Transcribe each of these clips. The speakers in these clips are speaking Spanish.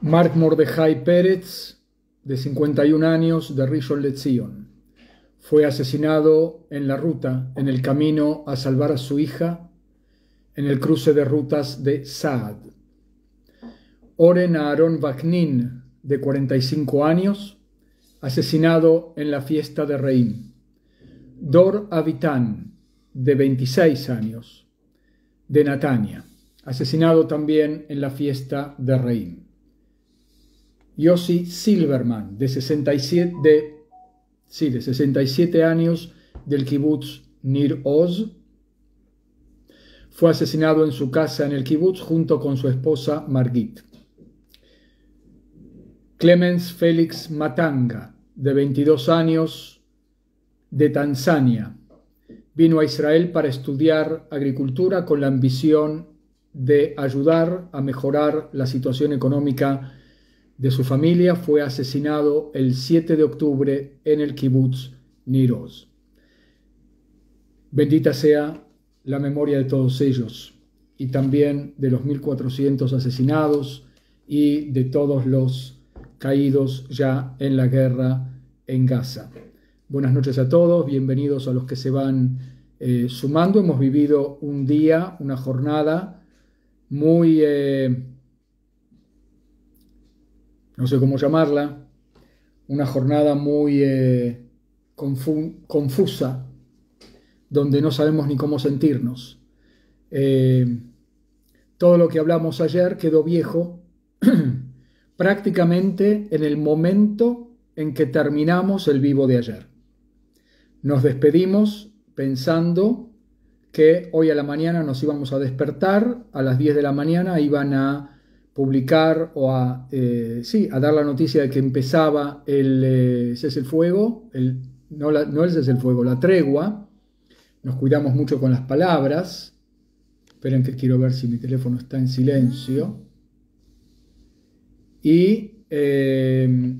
Mark Mordejai Pérez, de 51 años, de Rishon LeZion, fue asesinado en la ruta, en el camino a salvar a su hija, en el cruce de rutas de Saad. Oren Aharon Vaknin, de 45 años, asesinado en la fiesta de Reim. Dor Avitan, de 26 años, de Natania, asesinado también en la fiesta de Reim. Yossi Silverman, de 67 años, del kibutz Nir Oz, fue asesinado en su casa en el kibutz junto con su esposa Margit. Clemens Félix Matanga, de 22 años, de Tanzania, vino a Israel para estudiar agricultura con la ambición de ayudar a mejorar la situación económica de su familia. Fue asesinado el 7 de octubre en el kibutz Nir Oz. Bendita sea la memoria de todos ellos y también de los 1400 asesinados y de todos los caídos ya en la guerra en Gaza. Buenas noches a todos, bienvenidos a los que se van sumando. Hemos vivido un día, una jornada muy, no sé cómo llamarla, una jornada muy confusa, donde no sabemos ni cómo sentirnos. Todo lo que hablamos ayer quedó viejo prácticamente en el momento en que terminamos el vivo de ayer. Nos despedimos pensando que hoy a la mañana nos íbamos a despertar, a las 10 de la mañana iban a publicar o a dar la noticia de que empezaba el cese el fuego, no el cese el fuego, la tregua. Nos cuidamos mucho con las palabras. Esperen que quiero ver si mi teléfono está en silencio. Y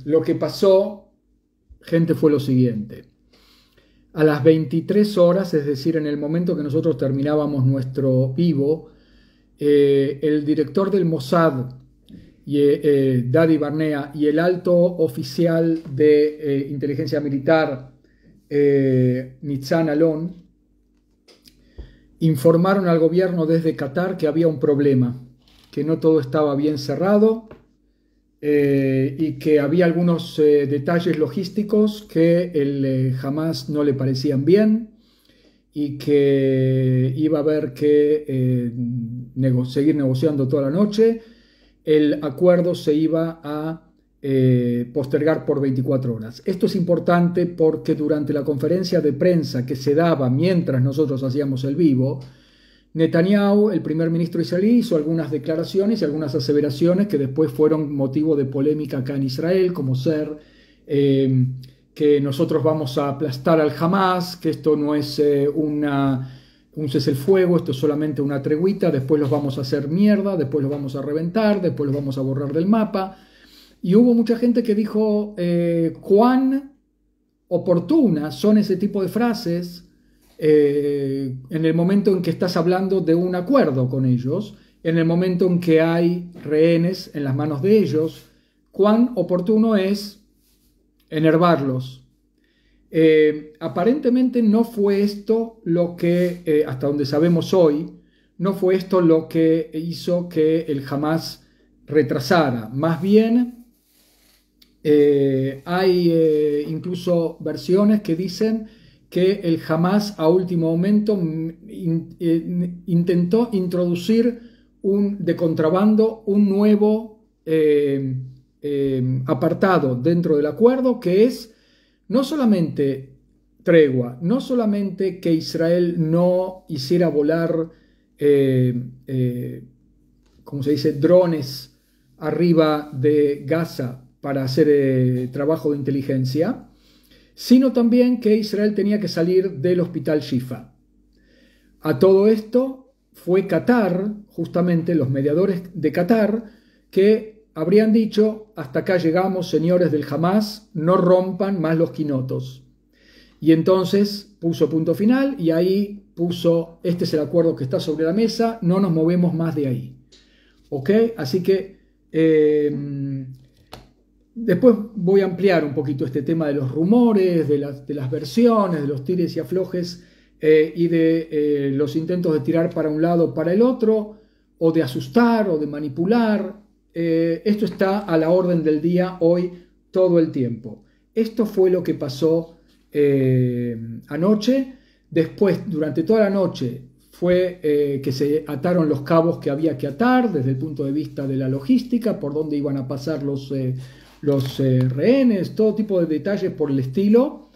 lo que pasó, gente, fue lo siguiente. A las 23 horas, es decir, en el momento que nosotros terminábamos nuestro vivo, el director del Mossad, Dadi Barnea, y el alto oficial de inteligencia militar, Nitzan Alon, informaron al gobierno desde Qatar que había un problema, que no todo estaba bien cerrado, y que había algunos detalles logísticos que el Hamas no le parecían bien y que iba a haber que seguir negociando toda la noche. El acuerdo se iba a postergar por 24 horas. Esto es importante porque durante la conferencia de prensa que se daba mientras nosotros hacíamos el vivo, Netanyahu, el primer ministro israelí, hizo algunas declaraciones y algunas aseveraciones que después fueron motivo de polémica acá en Israel, como ser que nosotros vamos a aplastar al Hamas, que esto no es un cese el fuego, esto es solamente una treguita, después los vamos a hacer mierda, después los vamos a reventar, después los vamos a borrar del mapa. Y hubo mucha gente que dijo cuán oportunas son ese tipo de frases en el momento en que estás hablando de un acuerdo con ellos, en el momento en que hay rehenes en las manos de ellos, cuán oportuno es enervarlos. Aparentemente no fue esto lo que, hasta donde sabemos hoy, no fue esto lo que hizo que el Hamas retrasara. Más bien, hay incluso versiones que dicen que el Hamas a último momento intentó introducir de contrabando un nuevo apartado dentro del acuerdo, que es no solamente tregua, no solamente que Israel no hiciera volar, como se dice, drones arriba de Gaza para hacer trabajo de inteligencia, sino también que Israel tenía que salir del hospital Shifa. A todo esto fue Qatar, justamente los mediadores de Qatar, que habrían dicho: hasta acá llegamos, señores del Hamas, no rompan más los quinotos. Y entonces puso punto final y ahí puso: este es el acuerdo que está sobre la mesa, no nos movemos más de ahí. ¿Ok? Así que Después voy a ampliar un poquito este tema de los rumores, de las versiones, de los tires y aflojes y de los intentos de tirar para un lado o para el otro, o de asustar o de manipular. Esto está a la orden del día hoy todo el tiempo. Esto fue lo que pasó anoche. Después, durante toda la noche, fue que se ataron los cabos que había que atar desde el punto de vista de la logística, por dónde iban a pasar los rehenes, todo tipo de detalles por el estilo.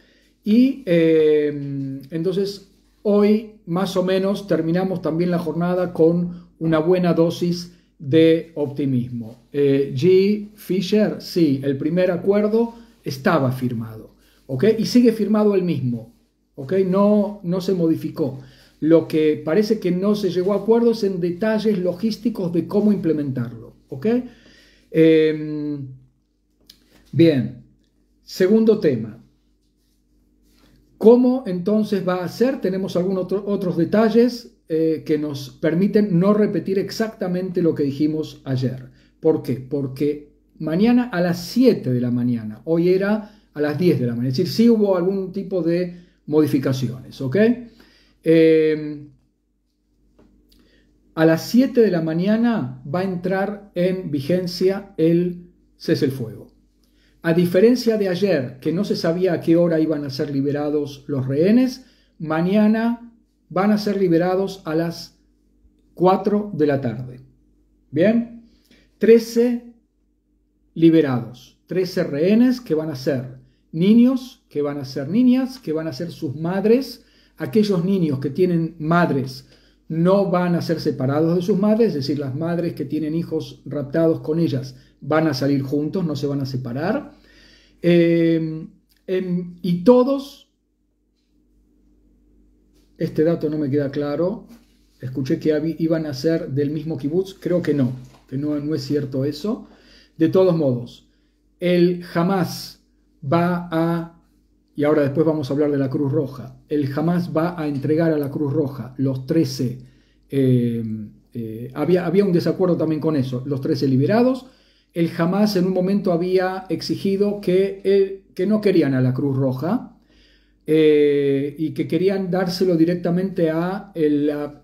Y entonces hoy más o menos terminamos también la jornada con una buena dosis de optimismo. G. Fisher, sí, el primer acuerdo estaba firmado, ¿ok? Y sigue firmado el mismo, ¿ok? No se modificó. Lo que parece que no se llegó a acuerdos en detalles logísticos de cómo implementarlo, ¿ok? Bien, segundo tema. ¿Cómo entonces va a ser? Tenemos algunos otros detalles que nos permiten no repetir exactamente lo que dijimos ayer. ¿Por qué? Porque mañana a las 7 de la mañana, hoy era a las 10 de la mañana, es decir, sí hubo algún tipo de modificaciones, ¿ok? A las 7 de la mañana va a entrar en vigencia el cese el fuego. A diferencia de ayer, que no se sabía a qué hora iban a ser liberados los rehenes, mañana van a ser liberados a las 4 de la tarde. Bien, 13 liberados, 13 rehenes que van a ser niños, que van a ser niñas, que van a ser sus madres. Aquellos niños que tienen madres no van a ser separados de sus madres, es decir, las madres que tienen hijos raptados con ellas van a salir juntos, no se van a separar. Y todos, este dato no me queda claro, escuché que iban a ser del mismo kibutz, creo que no es cierto eso. De todos modos, el Hamas va a, y ahora después vamos a hablar de la Cruz Roja, el Hamas va a entregar a la Cruz Roja los 13, había un desacuerdo también con eso, los 13 liberados. El Hamas en un momento había exigido que no querían a la Cruz Roja y que querían dárselo directamente a la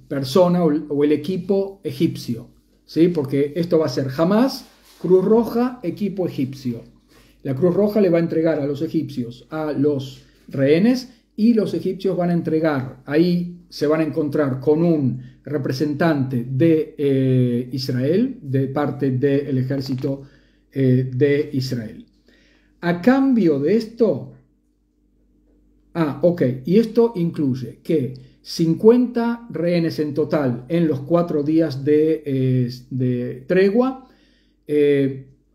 persona o el equipo egipcio, ¿sí? Porque esto va a ser Hamas, Cruz Roja, equipo egipcio. La Cruz Roja le va a entregar a los egipcios a los rehenes y los egipcios van a entregar, ahí se van a encontrar con un representante de Israel, de parte del ejército de Israel. A cambio de esto, y esto incluye que 50 rehenes en total en los 4 días de tregua,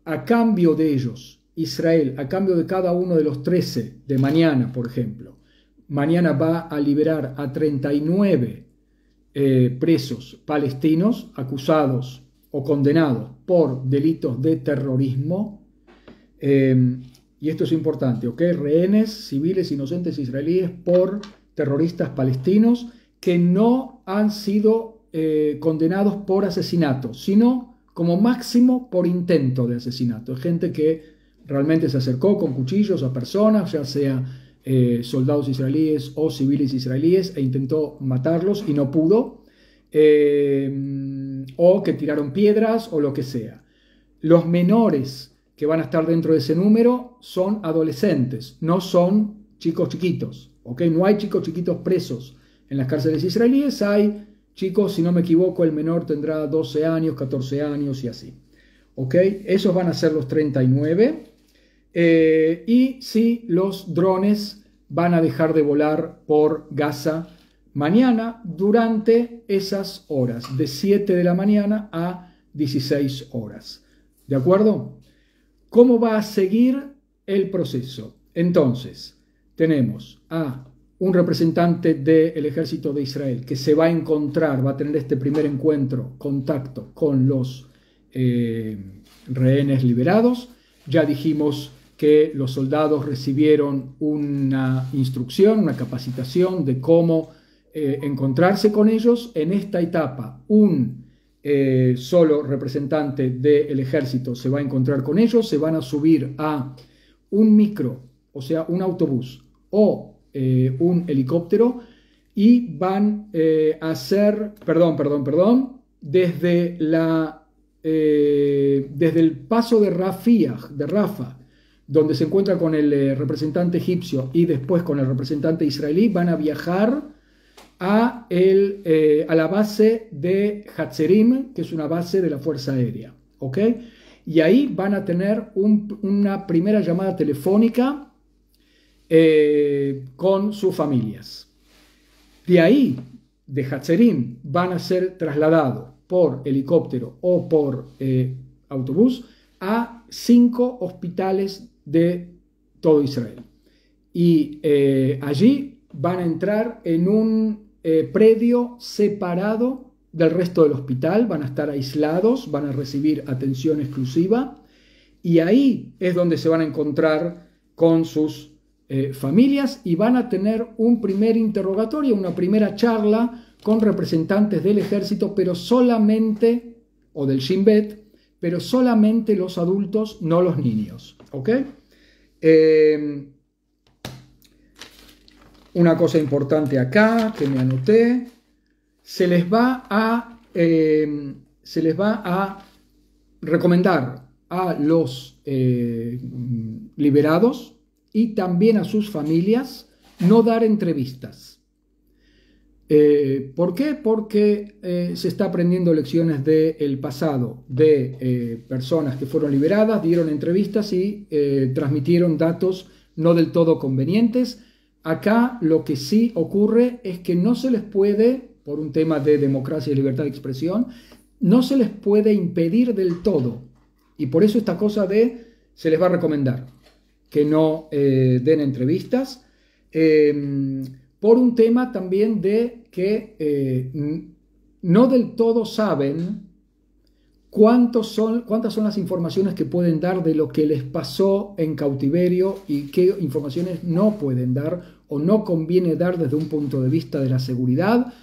a cambio de ellos, Israel, a cambio de cada uno de los 13 de mañana, por ejemplo, mañana va a liberar a 39 presos palestinos acusados o condenados por delitos de terrorismo. Y esto es importante, ¿ok? Rehenes civiles inocentes israelíes por terroristas palestinos que no han sido condenados por asesinato, sino como máximo por intento de asesinato. Gente que realmente se acercó con cuchillos a personas, ya sea soldados israelíes o civiles israelíes, e intentó matarlos y no pudo, o que tiraron piedras o lo que sea. Los menores que van a estar dentro de ese número son adolescentes, no son chicos chiquitos, ¿ok? No hay chicos chiquitos presos en las cárceles israelíes, hay chicos, si no me equivoco, el menor tendrá 12 años, 14 años y así, ¿ok? Esos van a ser los 39. Y sí, los drones van a dejar de volar por Gaza mañana durante esas horas, de 7 de la mañana a 16 horas. ¿De acuerdo? ¿Cómo va a seguir el proceso? Entonces, tenemos a un representante del ejército de Israel que se va a encontrar, va a tener este primer encuentro, contacto con los rehenes liberados. Ya dijimos que los soldados recibieron una instrucción, una capacitación de cómo encontrarse con ellos. En esta etapa, un solo representante del ejército se va a encontrar con ellos, se van a subir a un micro, o sea, un autobús o un helicóptero y van a hacer, desde el paso de Rafah, donde se encuentra con el representante egipcio y después con el representante israelí, van a viajar a la base de Hatzerim, que es una base de la Fuerza Aérea, ¿ok? Y ahí van a tener una primera llamada telefónica con sus familias. De ahí, de Hatzerim, van a ser trasladados por helicóptero o por autobús a 5 hospitales de todo Israel. Y allí van a entrar en un predio separado del resto del hospital, van a estar aislados, van a recibir atención exclusiva y ahí es donde se van a encontrar con sus familias y van a tener un primer interrogatorio, una primera charla con representantes del ejército, pero solamente, o del Shin Bet, pero solamente los adultos, no los niños, ¿ok? Una cosa importante acá que me anoté, se les va a recomendar a los liberados y también a sus familias no dar entrevistas. ¿Por qué? Porque se está aprendiendo lecciones del pasado de personas que fueron liberadas, dieron entrevistas y transmitieron datos no del todo convenientes. Acá lo que sí ocurre es que no se les puede, por un tema de democracia y libertad de expresión, no se les puede impedir del todo. Y por eso esta cosa se les va a recomendar que no den entrevistas, por un tema también de que no del todo saben cuántas son las informaciones que pueden dar de lo que les pasó en cautiverio y qué informaciones no pueden dar o no conviene dar desde un punto de vista de la seguridad,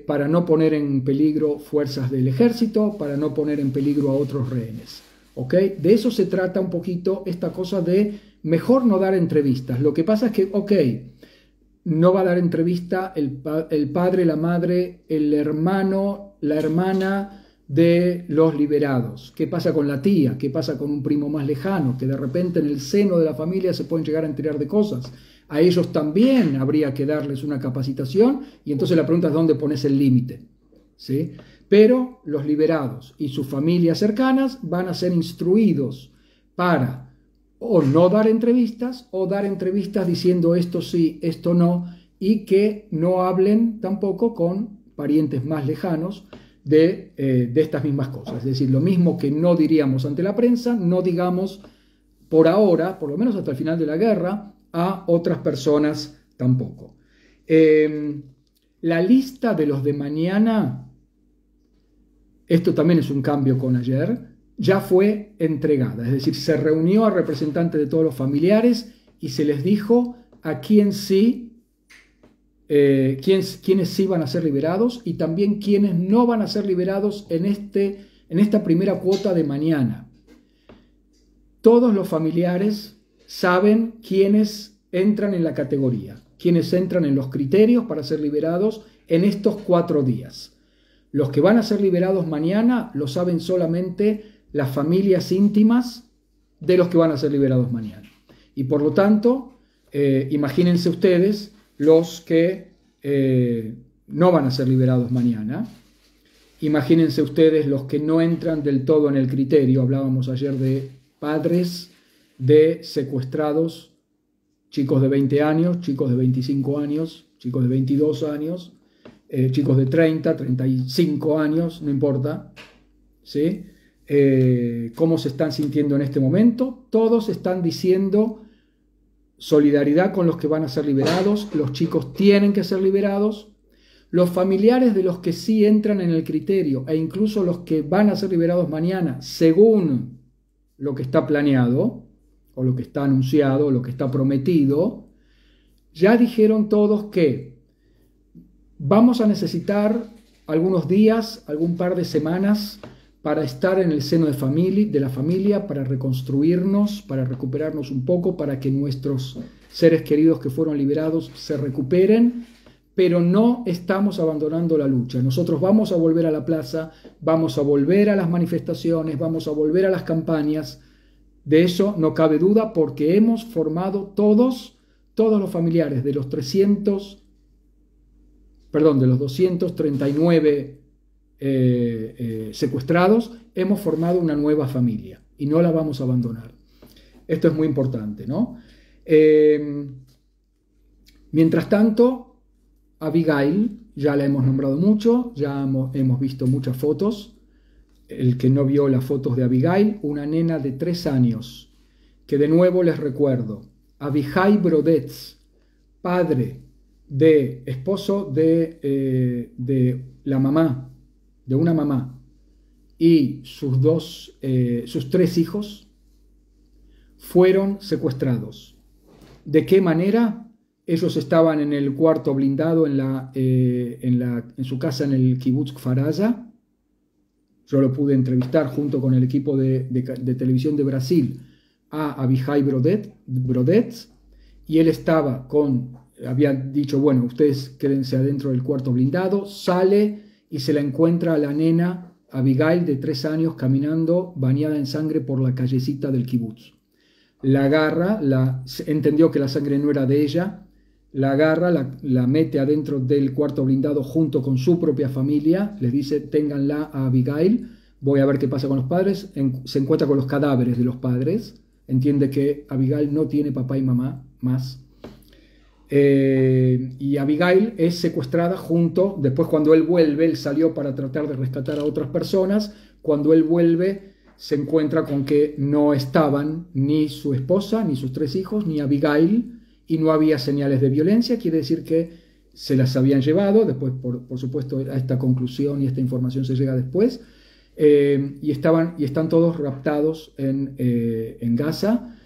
para no poner en peligro fuerzas del ejército, para no poner en peligro a otros rehenes. ¿Ok? De eso se trata un poquito esta cosa de mejor no dar entrevistas. Lo que pasa es que, ok, no va a dar entrevista el padre, la madre, el hermano, la hermana de los liberados. ¿Qué pasa con la tía? ¿Qué pasa con un primo más lejano? Que de repente en el seno de la familia se pueden llegar a enterar de cosas. A ellos también habría que darles una capacitación y entonces la pregunta es ¿dónde pones el límite? ¿Sí? Pero los liberados y sus familias cercanas van a ser instruidos para o no dar entrevistas o dar entrevistas diciendo esto sí, esto no, y que no hablen tampoco con parientes más lejanos de estas mismas cosas. Es decir, lo mismo que no diríamos ante la prensa, no digamos por ahora, por lo menos hasta el final de la guerra, a otras personas tampoco. La lista de los de mañana, esto también es un cambio con ayer, ya fue entregada, es decir, se reunió a representantes de todos los familiares y se les dijo a quiénes sí van a ser liberados y también quiénes no van a ser liberados en esta primera cuota de mañana. Todos los familiares saben quiénes entran en la categoría, quiénes entran en los criterios para ser liberados en estos 4 días. Los que van a ser liberados mañana lo saben solamente las familias íntimas de los que van a ser liberados mañana. Y por lo tanto, imagínense ustedes los que no van a ser liberados mañana. Imagínense ustedes los que no entran del todo en el criterio. Hablábamos ayer de padres de secuestrados, chicos de 20 años, chicos de 25 años, chicos de 22 años, chicos de 30, 35 años, no importa, ¿sí? ¿Cómo se están sintiendo en este momento? Todos están diciendo solidaridad con los que van a ser liberados, los chicos tienen que ser liberados, los familiares de los que sí entran en el criterio e incluso los que van a ser liberados mañana, según lo que está planeado, o lo que está anunciado, o lo que está prometido, ya dijeron todos que vamos a necesitar algunos días, algún par de semanas para estar en el seno de la familia, para reconstruirnos, para recuperarnos un poco, para que nuestros seres queridos que fueron liberados se recuperen, pero no estamos abandonando la lucha. Nosotros vamos a volver a la plaza, vamos a volver a las manifestaciones, vamos a volver a las campañas. De eso no cabe duda, porque hemos formado todos los familiares de los 239 secuestrados, hemos formado una nueva familia y no la vamos a abandonar. Esto es muy importante, ¿no? Mientras tanto, Abigail, ya la hemos nombrado mucho, ya hemos visto muchas fotos. El que no vio las fotos de Abigail, una nena de 3 años, que de nuevo les recuerdo, Abihai Brodetz, esposo de la mamá, de una mamá, y sus 3 hijos, fueron secuestrados. ¿De qué manera? Ellos estaban en el cuarto blindado en su casa en el Kibbutz Kfar Aza. Yo lo pude entrevistar junto con el equipo de televisión de Brasil a Abihai Brodetz, y él había dicho, bueno, ustedes quédense adentro del cuarto blindado. Sale y se la encuentra a la nena Abigail de 3 años caminando bañada en sangre por la callecita del kibutz. La agarra, entendió que la sangre no era de ella, la agarra, la mete adentro del cuarto blindado junto con su propia familia, les dice, ténganla a Abigail, voy a ver qué pasa con los padres. Se encuentra con los cadáveres de los padres, entiende que Abigail no tiene papá y mamá más. Y Abigail es secuestrada después cuando él vuelve, él salió para tratar de rescatar a otras personas, cuando él vuelve se encuentra con que no estaban ni su esposa, ni sus 3 hijos, ni Abigail, y no había señales de violencia, quiere decir que se las habían llevado. Después, por supuesto, a esta conclusión y esta información se llega después, y están todos raptados en Gaza.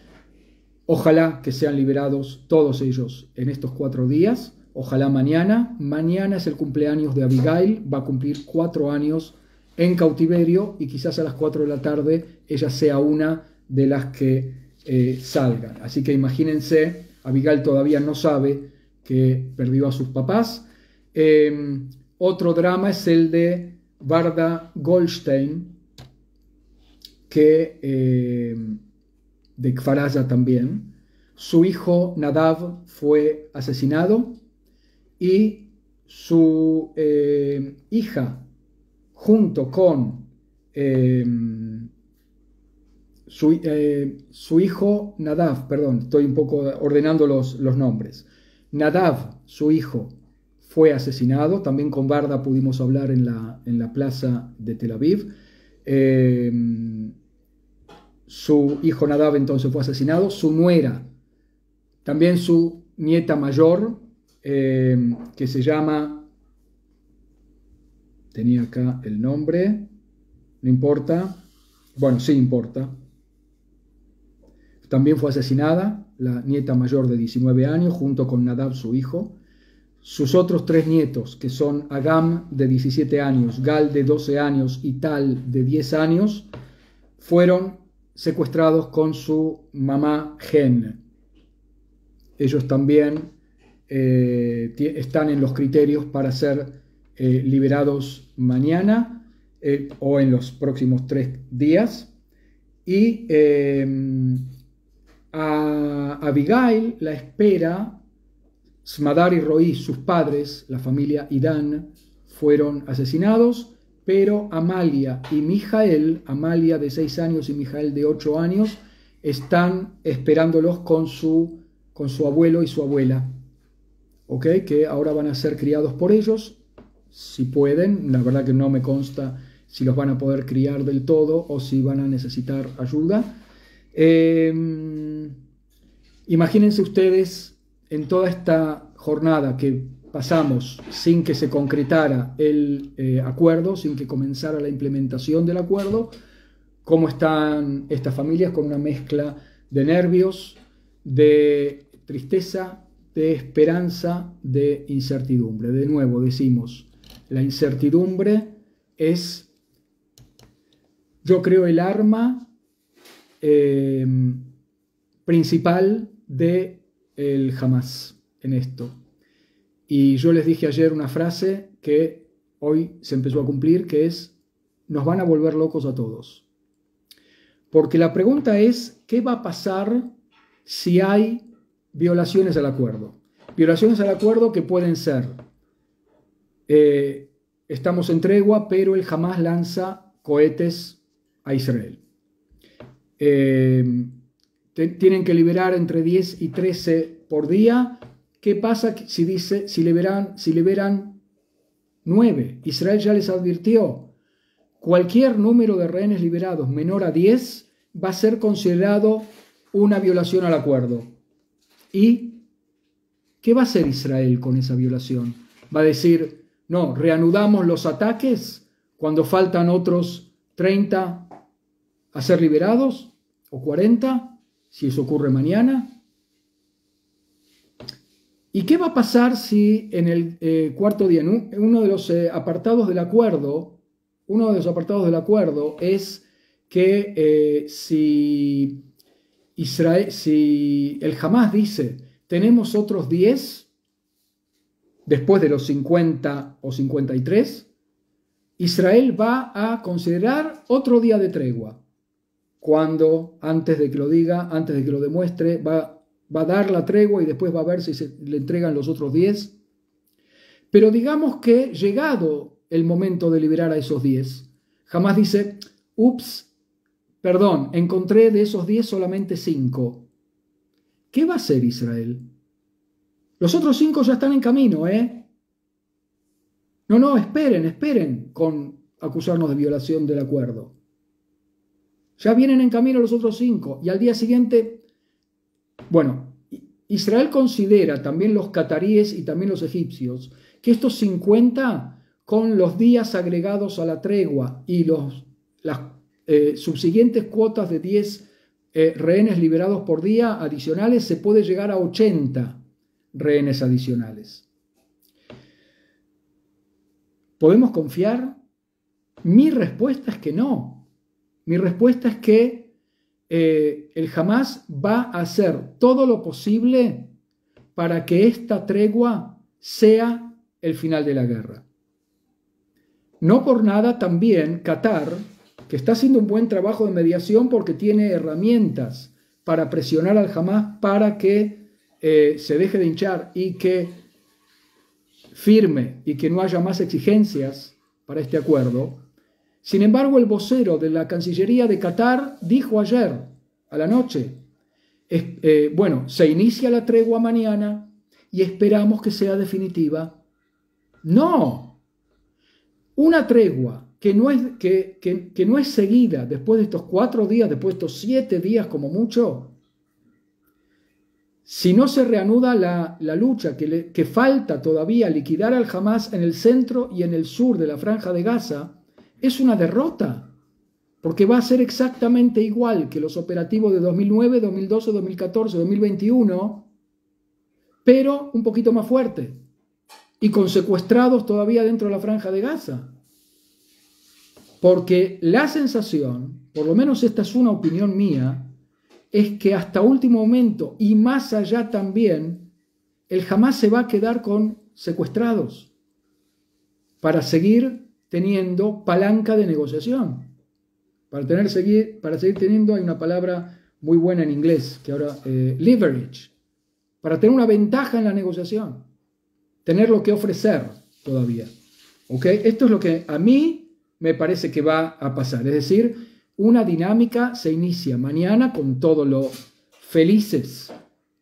Ojalá que sean liberados todos ellos en estos 4 días, ojalá mañana. Mañana es el cumpleaños de Abigail, va a cumplir 4 años en cautiverio, y quizás a las 4 de la tarde ella sea una de las que salgan. Así que imagínense, Abigail todavía no sabe que perdió a sus papás. Otro drama es el de Varda Goldstein, de Kfar Aza también. Su hijo Nadav fue asesinado, y su hija, junto con su hijo Nadav, perdón, estoy un poco ordenando los nombres. Nadav, su hijo, fue asesinado. También con Varda pudimos hablar en la plaza de Tel Aviv. Su hijo Nadav entonces fue asesinado. Su nuera, también su nieta mayor, que se llama, tenía acá el nombre, no importa, bueno, sí importa, también fue asesinada, la nieta mayor de 19 años, junto con Nadav, su hijo. Sus otros 3 nietos, que son Agam, de 17 años, Gal, de 12 años, y Tal, de 10 años, fueron secuestrados con su mamá Gen. Ellos también están en los criterios para ser liberados mañana o en los próximos 3 días. Y a Abigail la espera Smadar y Roí, sus padres, la familia Idán, fueron asesinados, pero Amalia y Mijael, Amalia de 6 años y Mijael de 8 años, están esperándolos con su abuelo y su abuela, ¿ok? Que ahora van a ser criados por ellos, si pueden. La verdad que no me consta si los van a poder criar del todo o si van a necesitar ayuda. Imagínense ustedes, en toda esta jornada que pasamos sin que se concretara el acuerdo, sin que comenzara la implementación del acuerdo, cómo están estas familias, con una mezcla de nervios, de tristeza, de esperanza, de incertidumbre. De nuevo decimos, la incertidumbre es, yo creo, el arma principal del Hamás en esto. Y yo les dije ayer una frase que hoy se empezó a cumplir, que es: nos van a volver locos a todos. Porque la pregunta es, ¿qué va a pasar si hay violaciones al acuerdo? Violaciones al acuerdo que pueden ser, estamos en tregua, pero el Hamás lanza cohetes a Israel. Tienen que liberar entre 10 y 13 por día. ¿Qué pasa si liberan 9? Israel ya les advirtió: cualquier número de rehenes liberados menor a 10 va a ser considerado una violación al acuerdo. ¿Y qué va a hacer Israel con esa violación? ¿Va a decir, no, reanudamos los ataques cuando faltan otros 30 a ser liberados? ¿O 40? Si eso ocurre mañana. ¿Y qué va a pasar si en el cuarto día, uno de los apartados del acuerdo, es que si el Hamás dice, tenemos otros 10, después de los 50 o 53, Israel va a considerar otro día de tregua. Cuando, antes de que lo diga, antes de que lo demuestre, va a dar la tregua y después va a ver si se le entregan los otros 10. Pero digamos que llegado el momento de liberar a esos 10, Hamás dice, ups, perdón, encontré de esos 10 solamente 5. ¿Qué va a hacer Israel? Los otros 5 ya están en camino, ¿eh? No, esperen con acusarnos de violación del acuerdo. Ya vienen en camino los otros 5 y al día siguiente, bueno, Israel considera, también los cataríes y también los egipcios, que estos 50, con los días agregados a la tregua y las subsiguientes cuotas de 10 rehenes liberados por día adicionales, se puede llegar a 80 rehenes adicionales. ¿Podemos confiar? Mi respuesta es que no. Mi respuesta es que el Hamás va a hacer todo lo posible para que esta tregua sea el final de la guerra. No por nada también Qatar, que está haciendo un buen trabajo de mediación porque tiene herramientas para presionar al Hamás para que se deje de hinchar y que firme y que no haya más exigencias para este acuerdo. Sin embargo, el vocero de la Cancillería de Qatar dijo ayer a la noche, bueno, se inicia la tregua mañana y esperamos que sea definitiva. No, una tregua que no es seguida después de estos 4 días, después de estos 7 días como mucho. Si no se reanuda la lucha que falta todavía liquidar al Hamás en el centro y en el sur de la Franja de Gaza, es una derrota, porque va a ser exactamente igual que los operativos de 2009, 2012, 2014, 2021, pero un poquito más fuerte y con secuestrados todavía dentro de la Franja de Gaza. Porque la sensación, por lo menos esta es una opinión mía, es que hasta último momento y más allá también, el Hamás se va a quedar con secuestrados para seguir teniendo palanca de negociación. Para seguir teniendo, hay una palabra muy buena en inglés, que ahora, leverage, para tener una ventaja en la negociación, tener lo que ofrecer todavía. ¿Okay? Esto es lo que a mí me parece que va a pasar, es decir, una dinámica se inicia mañana con todo lo felices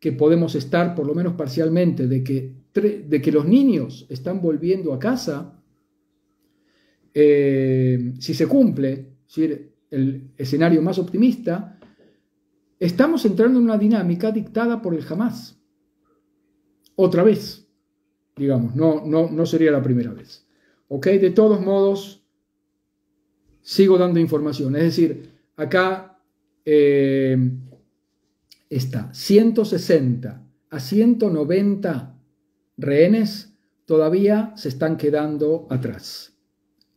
que podemos estar, por lo menos parcialmente, de que los niños están volviendo a casa. Si se cumple, si el escenario más optimista, estamos entrando en una dinámica dictada por el Hamás. Otra vez, digamos, no sería la primera vez. ¿Ok? De todos modos, sigo dando información. Es decir, acá está 160 a 190 rehenes todavía se están quedando atrás.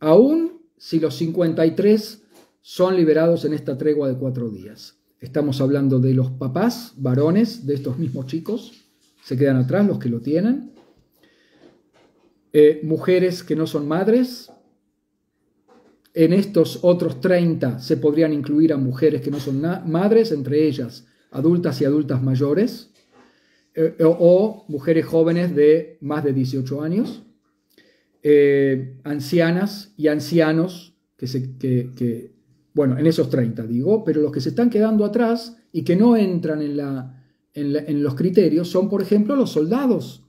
Aún si los 53 son liberados en esta tregua de 4 días. Estamos hablando de los papás, varones de estos mismos chicos, se quedan atrás los que lo tienen. Mujeres que no son madres. En estos otros 30 se podrían incluir a mujeres que no son madres, entre ellas adultas y adultas mayores, o mujeres jóvenes de más de 18 años, ancianas y ancianos, bueno, en esos 30 digo, pero los que se están quedando atrás y que no entran en los criterios son, por ejemplo, los soldados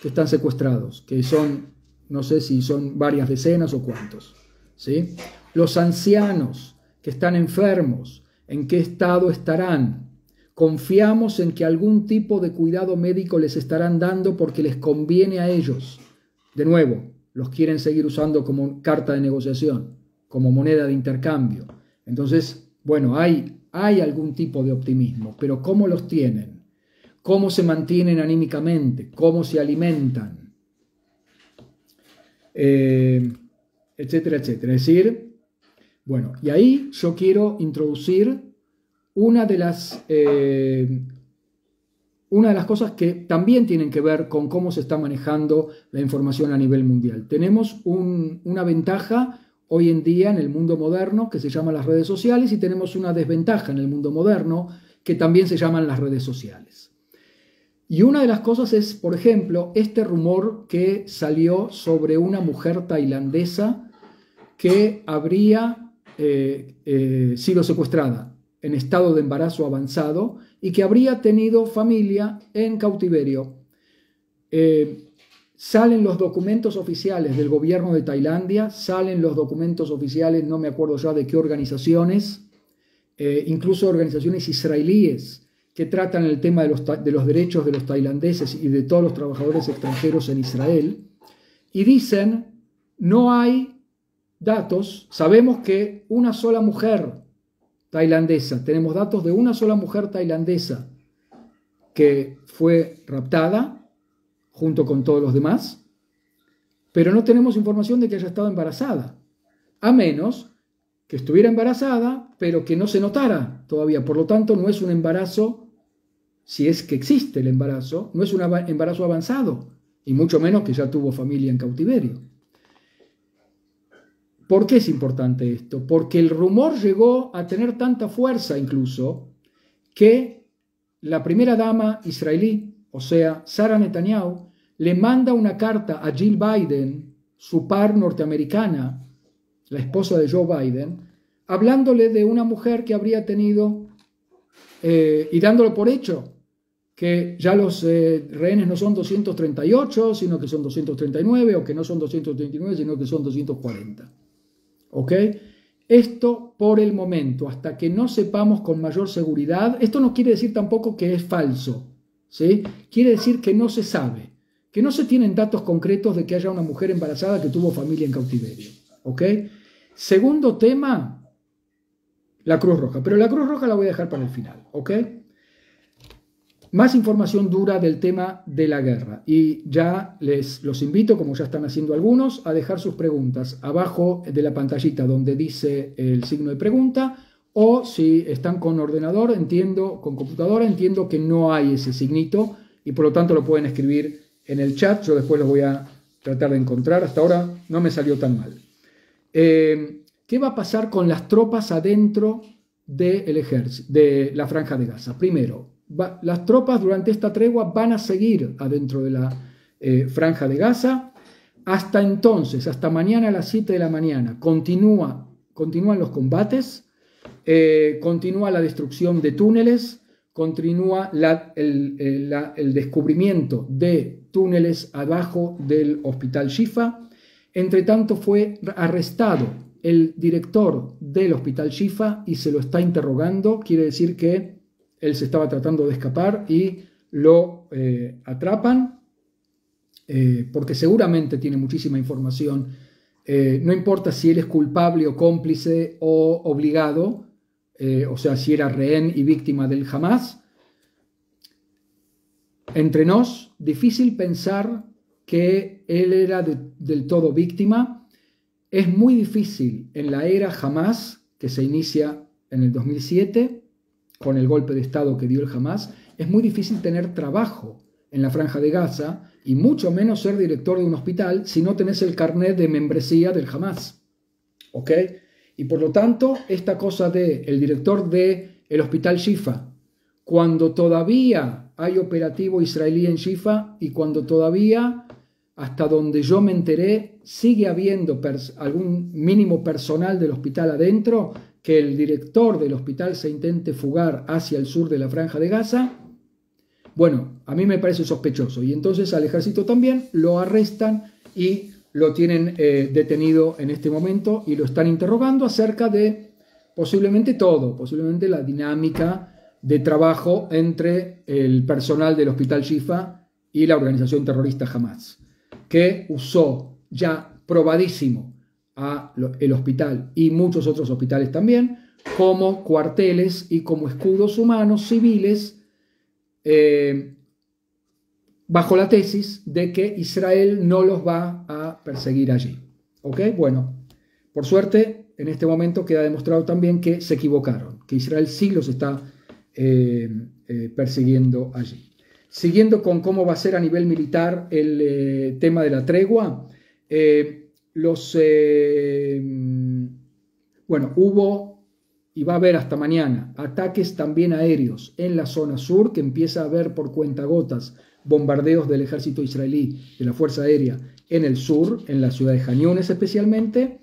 que están secuestrados, que son, no sé si son varias decenas o cuántos, ¿sí? Los ancianos que están enfermos, ¿en qué estado estarán? Confiamos en que algún tipo de cuidado médico les estarán dando porque les conviene a ellos. De nuevo, los quieren seguir usando como carta de negociación, como moneda de intercambio. Entonces, bueno, hay algún tipo de optimismo, pero ¿cómo los tienen? ¿Cómo se mantienen anímicamente? ¿Cómo se alimentan? Etcétera, etcétera. Es decir, bueno, y ahí yo quiero introducir una de las cosas que también tienen que ver con cómo se está manejando la información a nivel mundial. Tenemos una ventaja hoy en día en el mundo moderno que se llama las redes sociales y tenemos una desventaja en el mundo moderno que también se llaman las redes sociales. Y una de las cosas es, por ejemplo, este rumor que salió sobre una mujer tailandesa que habría sido secuestrada en estado de embarazo avanzado y que habría tenido familia en cautiverio. Salen los documentos oficiales del gobierno de Tailandia, salen los documentos oficiales, no me acuerdo ya de qué organizaciones, incluso organizaciones israelíes que tratan el tema de los derechos de los tailandeses y de todos los trabajadores extranjeros en Israel, y dicen, no hay datos, sabemos que una sola mujer tailandesa, tenemos datos de una sola mujer tailandesa que fue raptada junto con todos los demás, pero no tenemos información de que haya estado embarazada, a menos que estuviera embarazada, pero que no se notara todavía. Por lo tanto, no es un embarazo, si es que existe el embarazo, no es un embarazo avanzado, y mucho menos que ya tuvo familia en cautiverio. ¿Por qué es importante esto? Porque el rumor llegó a tener tanta fuerza incluso que la primera dama israelí, o sea, Sara Netanyahu, le manda una carta a Jill Biden, su par norteamericana, la esposa de Joe Biden, hablándole de una mujer que habría tenido, y dándolo por hecho, que ya los rehenes no son 238, sino que son 239, o que no son 239, sino que son 240. ¿Ok? Esto por el momento, hasta que no sepamos con mayor seguridad, esto no quiere decir tampoco que es falso, ¿sí? Quiere decir que no se sabe, que no se tienen datos concretos de que haya una mujer embarazada que tuvo familia en cautiverio, ¿ok? Segundo tema, la Cruz Roja, pero la Cruz Roja la voy a dejar para el final, ¿ok? Más información dura del tema de la guerra y ya los invito, como ya están haciendo algunos, a dejar sus preguntas abajo de la pantallita donde dice el signo de pregunta, o si están con ordenador, con computadora, entiendo que no hay ese signito y por lo tanto lo pueden escribir en el chat. Yo después lo voy a tratar de encontrar. Hasta ahora no me salió tan mal. ¿Qué va a pasar con las tropas adentro del ejército, de la Franja de Gaza? Primero, las tropas durante esta tregua van a seguir adentro de la Franja de Gaza. Hasta entonces, hasta mañana a las 7 de la mañana, continúan los combates, continúa la destrucción de túneles, continúa el descubrimiento de túneles abajo del Hospital Shifa. Entre tanto, fue arrestado el director del Hospital Shifa y se lo está interrogando. Quiere decir que él se estaba tratando de escapar y lo atrapan porque seguramente tiene muchísima información. No importa si él es culpable o cómplice o obligado, o sea, si era rehén y víctima del Hamas. Entre nos, difícil pensar que él era del todo víctima. Es muy difícil en la era Hamas, que se inicia en el 2007, con el golpe de Estado que dio el Hamas, es muy difícil tener trabajo en la Franja de Gaza y mucho menos ser director de un hospital si no tenés el carnet de membresía del Hamas. ¿Ok? Y por lo tanto, esta cosa de el director del hospital Shifa, cuando todavía hay operativo israelí en Shifa y cuando todavía, hasta donde yo me enteré, sigue habiendo algún mínimo personal del hospital adentro, que el director del hospital se intente fugar hacia el sur de la Franja de Gaza, bueno, a mí me parece sospechoso. Y entonces al ejército también lo arrestan y lo tienen detenido en este momento y lo están interrogando acerca de posiblemente todo, posiblemente la dinámica de trabajo entre el personal del hospital Shifa y la organización terrorista Hamas, que usó ya probadísimo el hospital y muchos otros hospitales también como cuarteles y como escudos humanos civiles, bajo la tesis de que Israel no los va a perseguir allí. ¿Ok? Bueno, por suerte, en este momento queda demostrado también que se equivocaron, que Israel sí los está persiguiendo allí. Siguiendo con cómo va a ser a nivel militar el tema de la tregua, hubo y va a haber hasta mañana ataques también aéreos en la zona sur, que empieza a haber por cuentagotas bombardeos del ejército israelí, de la Fuerza Aérea, en el sur, en la ciudad de Jan Yunes especialmente,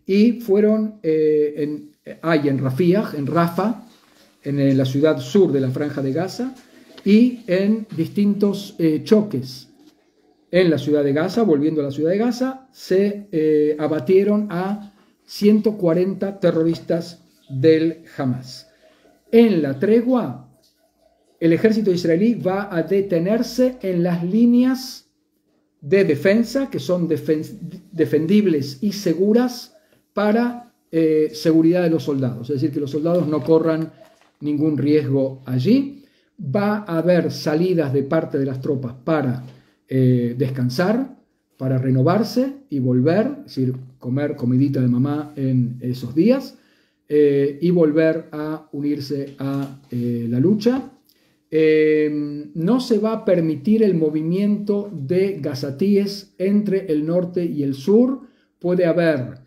y fueron en Rafah, en Rafah, en la ciudad sur de la Franja de Gaza, y en distintos choques en la ciudad de Gaza, volviendo a la ciudad de Gaza, se abatieron a 140 terroristas del Hamas. En la tregua, el ejército israelí va a detenerse en las líneas de defensa, que son defendibles y seguras para seguridad de los soldados, es decir, que los soldados no corran ningún riesgo allí. Va a haber salidas de parte de las tropas para descansar, para renovarse y volver, es decir, comer comidita de mamá en esos días, y volver a unirse a la lucha. No se va a permitir el movimiento de gazatíes entre el norte y el sur. Puede haber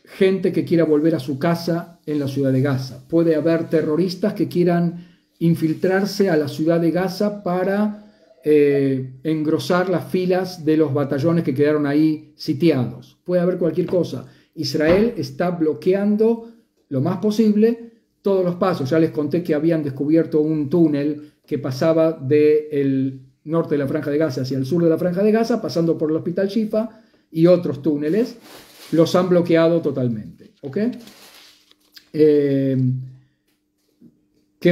gente que quiera volver a su casa en la ciudad de Gaza. Puede haber terroristas que quieran infiltrarse a la ciudad de Gaza para engrosar las filas de los batallones que quedaron ahí sitiados. Puede haber cualquier cosa. Israel está bloqueando lo más posible todos los pasos. Ya les conté que habían descubierto un túnel que pasaba del norte de la Franja de Gaza hacia el sur de la Franja de Gaza, pasando por el hospital Shifa y otros túneles. Los han bloqueado totalmente. ¿Ok? ¿Qué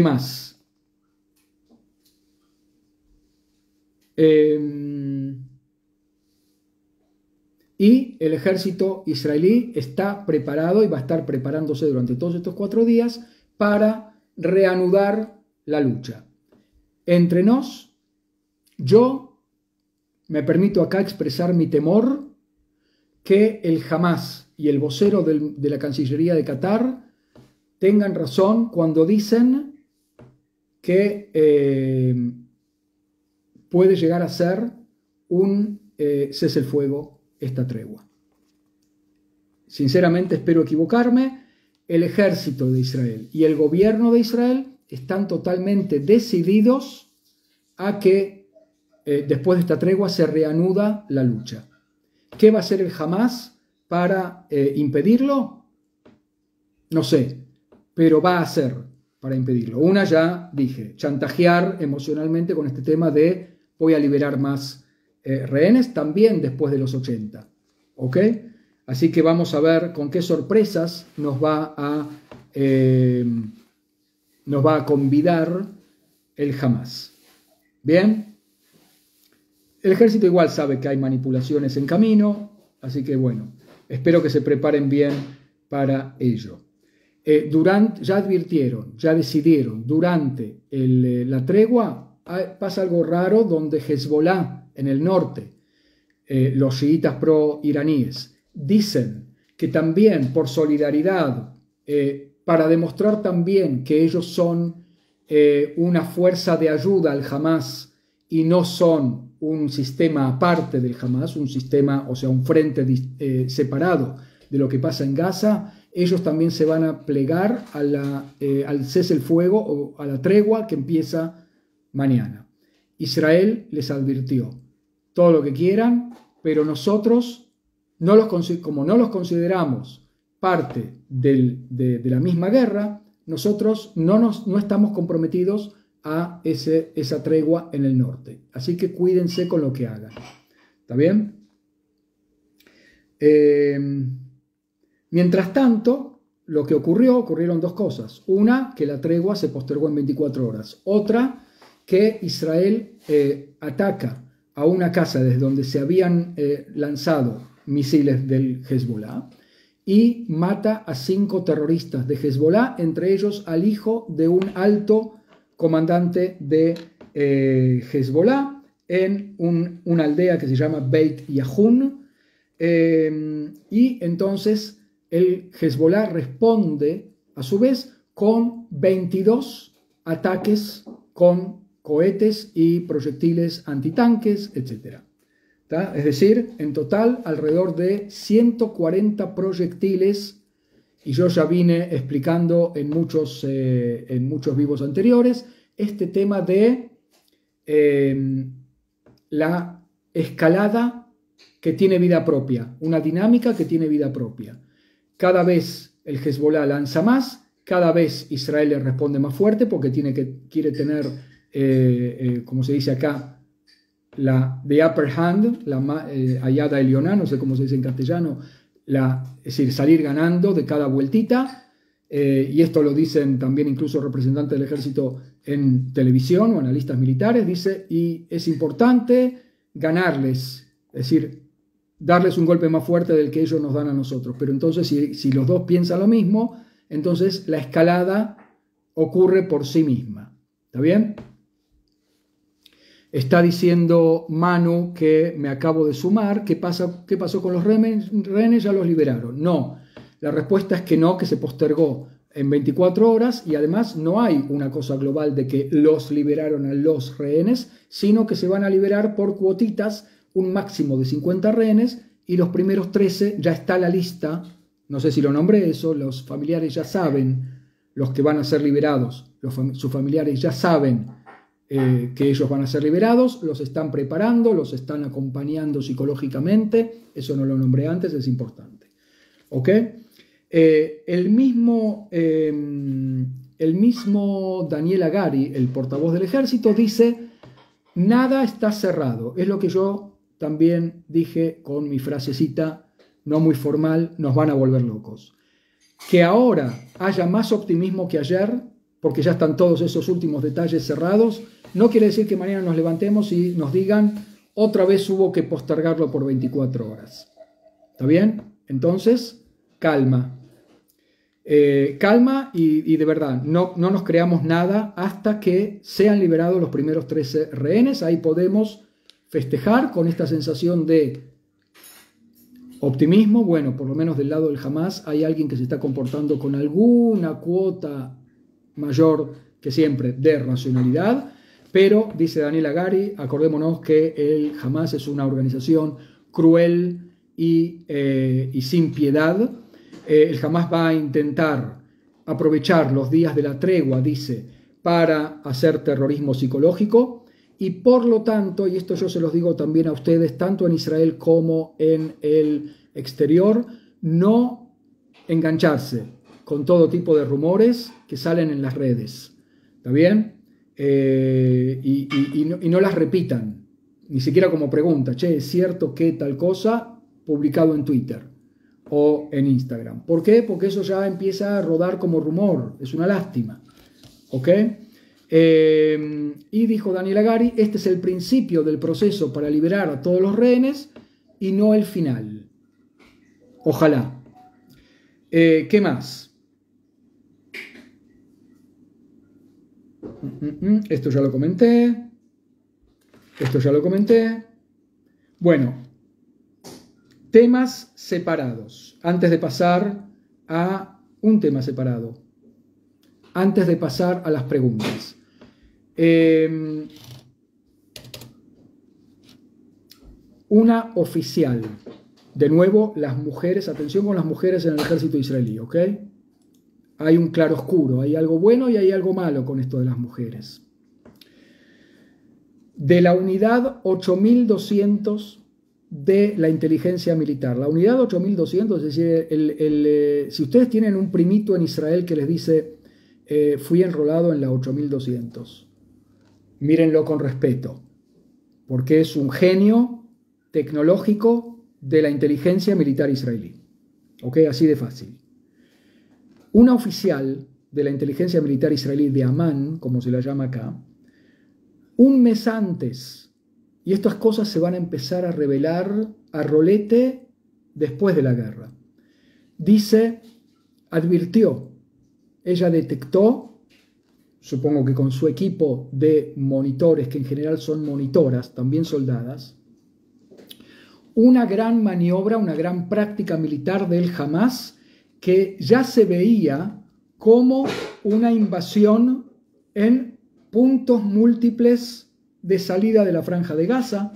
más? Y el ejército israelí está preparado y va a estar preparándose durante todos estos 4 días para reanudar la lucha. Entre nos, yo me permito acá expresar mi temor que el Hamas y el vocero de la Cancillería de Qatar tengan razón cuando dicen que puede llegar a ser un cese el fuego esta tregua. Sinceramente espero equivocarme. El ejército de Israel y el gobierno de Israel están totalmente decididos a que después de esta tregua se reanuda la lucha. ¿Qué va a hacer el Hamas para impedirlo? No sé, pero va a hacer para impedirlo. Una, ya dije, chantajear emocionalmente con este tema de voy a liberar más rehenes, también después de los 80. ¿Ok? Así que vamos a ver con qué sorpresas nos va a convidar el Hamas. ¿Bien? El ejército igual sabe que hay manipulaciones en camino, así que bueno, espero que se preparen bien para ello. Ya advirtieron, ya decidieron, durante la tregua pasa algo raro donde Hezbollah en el norte, los chiitas pro-iraníes, dicen que también por solidaridad, para demostrar también que ellos son una fuerza de ayuda al Hamas y no son un sistema aparte del Hamas, un sistema, o sea, un frente separado de lo que pasa en Gaza, ellos también se van a plegar a al cese el fuego o a la tregua que empieza mañana. Israel les advirtió, todo lo que quieran, pero nosotros, como no los consideramos parte de la misma guerra, nosotros no estamos comprometidos a esa tregua en el norte. Así que cuídense con lo que hagan. ¿Está bien? Mientras tanto, lo que ocurrieron dos cosas. Una, que la tregua se postergó en 24 horas. Otra, que Israel ataca a una casa desde donde se habían lanzado misiles del Hezbollah y mata a 5 terroristas de Hezbollah, entre ellos al hijo de un alto comandante de Hezbollah en una aldea que se llama Beit Yahun. Y entonces el Hezbollah responde a su vez con 22 ataques con cohetes y proyectiles antitanques, etc. ¿Tá? Es decir, en total alrededor de 140 proyectiles, y yo ya vine explicando en muchos vivos anteriores este tema de la escalada que tiene vida propia, una dinámica que tiene vida propia. Cada vez el Hezbollah lanza más, cada vez Israel le responde más fuerte porque quiere tener, como se dice acá, the upper hand, la ayada elioná, no sé cómo se dice en castellano, es decir, salir ganando de cada vueltita, y esto lo dicen también incluso representantes del ejército en televisión o analistas militares, dice, y es importante ganarles, es decir, darles un golpe más fuerte del que ellos nos dan a nosotros. Pero entonces si los dos piensan lo mismo, entonces la escalada ocurre por sí misma. ¿Está bien? Está diciendo Manu que me acabo de sumar. ¿Qué pasó con los rehenes? ¿Ya los liberaron? No. La respuesta es que no, que se postergó en 24 horas y además no hay una cosa global de que los liberaron a los rehenes, sino que se van a liberar por cuotitas, un máximo de 50 rehenes, y los primeros 13 ya está la lista. No sé si lo nombré eso, los familiares ya saben, los que van a ser liberados, sus familiares ya saben que ellos van a ser liberados, los están preparando, los están acompañando psicológicamente, eso no lo nombré antes, es importante. ¿Ok? El mismo Daniel Hagari, el portavoz del ejército, dice, nada está cerrado. Es lo que yo también dije con mi frasecita no muy formal, nos van a volver locos. Que ahora haya más optimismo que ayer, porque ya están todos esos últimos detalles cerrados, no quiere decir que mañana nos levantemos y nos digan otra vez hubo que postergarlo por 24 horas. ¿Está bien? Entonces, calma. Calma y de verdad, no nos creamos nada hasta que sean liberados los primeros 13 rehenes. Ahí podemos festejar con esta sensación de optimismo. Bueno, por lo menos del lado del Hamas hay alguien que se está comportando con alguna cuota mayor que siempre de racionalidad, pero dice Daniel Hagari, acordémonos que el Hamas es una organización cruel y sin piedad. El Hamas va a intentar aprovechar los días de la tregua, dice, para hacer terrorismo psicológico y por lo tanto, y esto yo se los digo también a ustedes, tanto en Israel como en el exterior, no engancharse con todo tipo de rumores que salen en las redes. ¿Está bien? Y no las repitan, ni siquiera como pregunta, che, ¿es cierto que tal cosa? Publicado en Twitter o en Instagram. ¿Por qué? Porque eso ya empieza a rodar como rumor. Es una lástima. ¿Ok? Y dijo Daniel Hagari, este es el principio del proceso para liberar a todos los rehenes y no el final. Ojalá. ¿Qué más? Esto ya lo comenté. Esto ya lo comenté. Bueno, temas separados. Antes de pasar a un tema separado. Antes de pasar a las preguntas. Una oficial. De nuevo, las mujeres, atención con las mujeres en el ejército israelí, ¿ok? Hay un claroscuro, hay algo bueno y hay algo malo con esto de las mujeres. De la unidad 8200 de la inteligencia militar. La unidad 8200, es decir, si ustedes tienen un primito en Israel que les dice, fui enrolado en la 8200, mírenlo con respeto, porque es un genio tecnológico de la inteligencia militar israelí. ¿Ok? Así de fácil. Una oficial de la inteligencia militar israelí de Amán, como se la llama acá, un mes antes, y estas cosas se van a empezar a revelar a rolete después de la guerra, dice, advirtió, ella detectó, supongo que con su equipo de monitores, que en general son monitoras, también soldadas, una gran maniobra, una gran práctica militar del Hamas que ya se veía como una invasión en puntos múltiples de salida de la Franja de Gaza,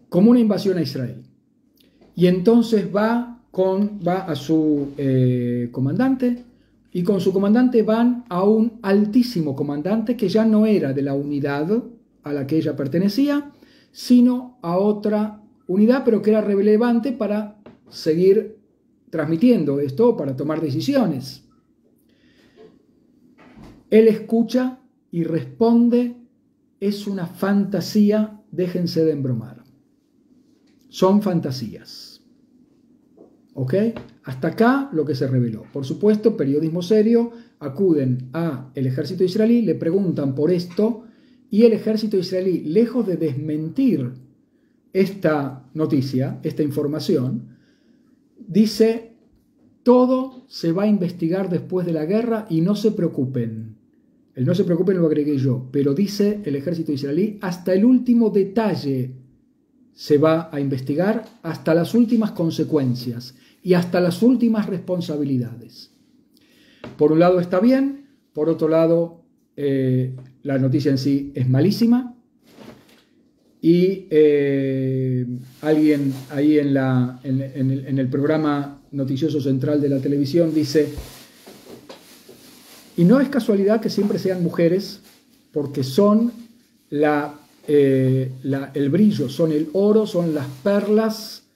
como una invasión a Israel. Y entonces va a su comandante, y con su comandante van a un altísimo comandante que ya no era de la unidad a la que ella pertenecía, sino a otra unidad, pero que era relevante para seguir transmitiendo esto, para tomar decisiones. Él escucha y responde, es una fantasía, déjense de embromar. Son fantasías. ¿Ok? Hasta acá lo que se reveló. Por supuesto, periodismo serio, acuden al ejército israelí, le preguntan por esto, y el ejército israelí, lejos de desmentir esta noticia, esta información, dice, todo se va a investigar después de la guerra y no se preocupen. El no se preocupen lo agregué yo, pero dice el ejército israelí, hasta el último detalle se va a investigar, hasta las últimas consecuencias y hasta las últimas responsabilidades. Por un lado está bien, por otro lado la noticia en sí es malísima, y alguien ahí en el programa noticioso central de la televisión dice, y no es casualidad que siempre sean mujeres, porque son el brillo, son el oro, son las perlas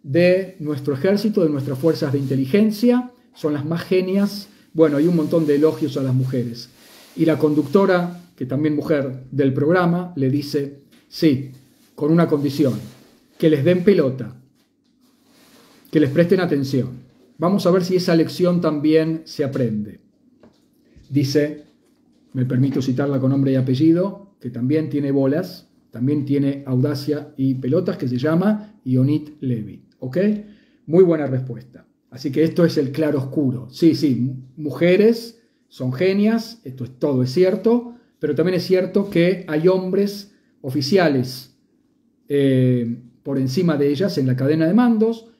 de nuestro ejército, de nuestras fuerzas de inteligencia, son las más genias. Bueno, hay un montón de elogios a las mujeres. Y la conductora, que también mujer del programa, le dice, sí, con una condición, que les den pelota, que les presten atención. Vamos a ver si esa lección también se aprende. Dice, me permito citarla con nombre y apellido, que también tiene bolas, también tiene audacia y pelotas, que se llama Yonit Levy. ¿Ok? Muy buena respuesta. Así que esto es el claro oscuro. Sí, mujeres son genias, esto es todo, es cierto, pero también es cierto que hay hombres oficiales por encima de ellas en la cadena de mandos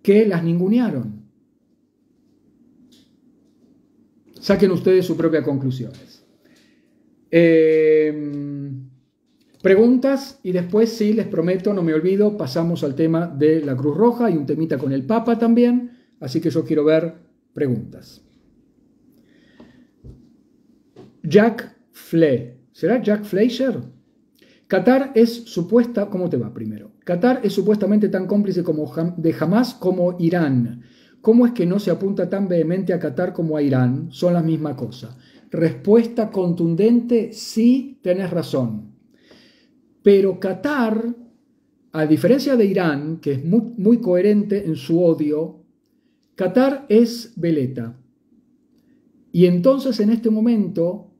que las ningunearon. Saquen ustedes sus propias conclusiones. Preguntas y después, sí, les prometo, no me olvido, pasamos al tema de la Cruz Roja y un temita con el Papa también, así que yo quiero ver preguntas. Jack Fle. ¿Será Jack Fleischer? Qatar es supuesta... ¿Cómo te va primero? Qatar es supuestamente tan cómplice de Hamas como Irán. ¿Cómo es que no se apunta tan vehemente a Qatar como a Irán? Son la misma cosa. Respuesta contundente, sí, tenés razón. Pero Qatar, a diferencia de Irán, que es muy, muy coherente en su odio, Qatar es veleta. Y entonces en este momento,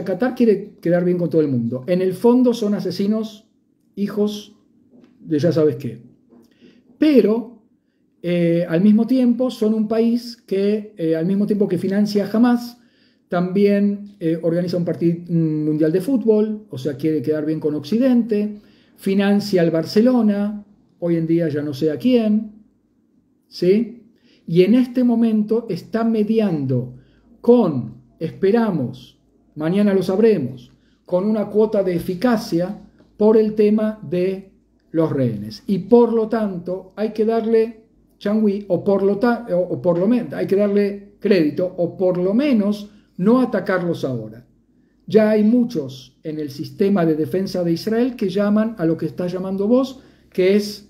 Qatar quiere quedar bien con todo el mundo. En el fondo son asesinos, hijos de ya sabes qué. Pero al mismo tiempo son un país que, al mismo tiempo que financia a Hamas, también organiza un mundial de fútbol, o sea, quiere quedar bien con Occidente, financia al Barcelona, hoy en día ya no sé a quién, ¿sí? Y en este momento está mediando con, esperamos, mañana lo sabremos, con una cuota de eficacia por el tema de los rehenes. Y por lo tanto hay que darle changüí, o por lo menos hay que darle crédito, o por lo menos no atacarlos ahora. Ya hay muchos en el sistema de defensa de Israel que llaman a lo que estás llamando vos, que es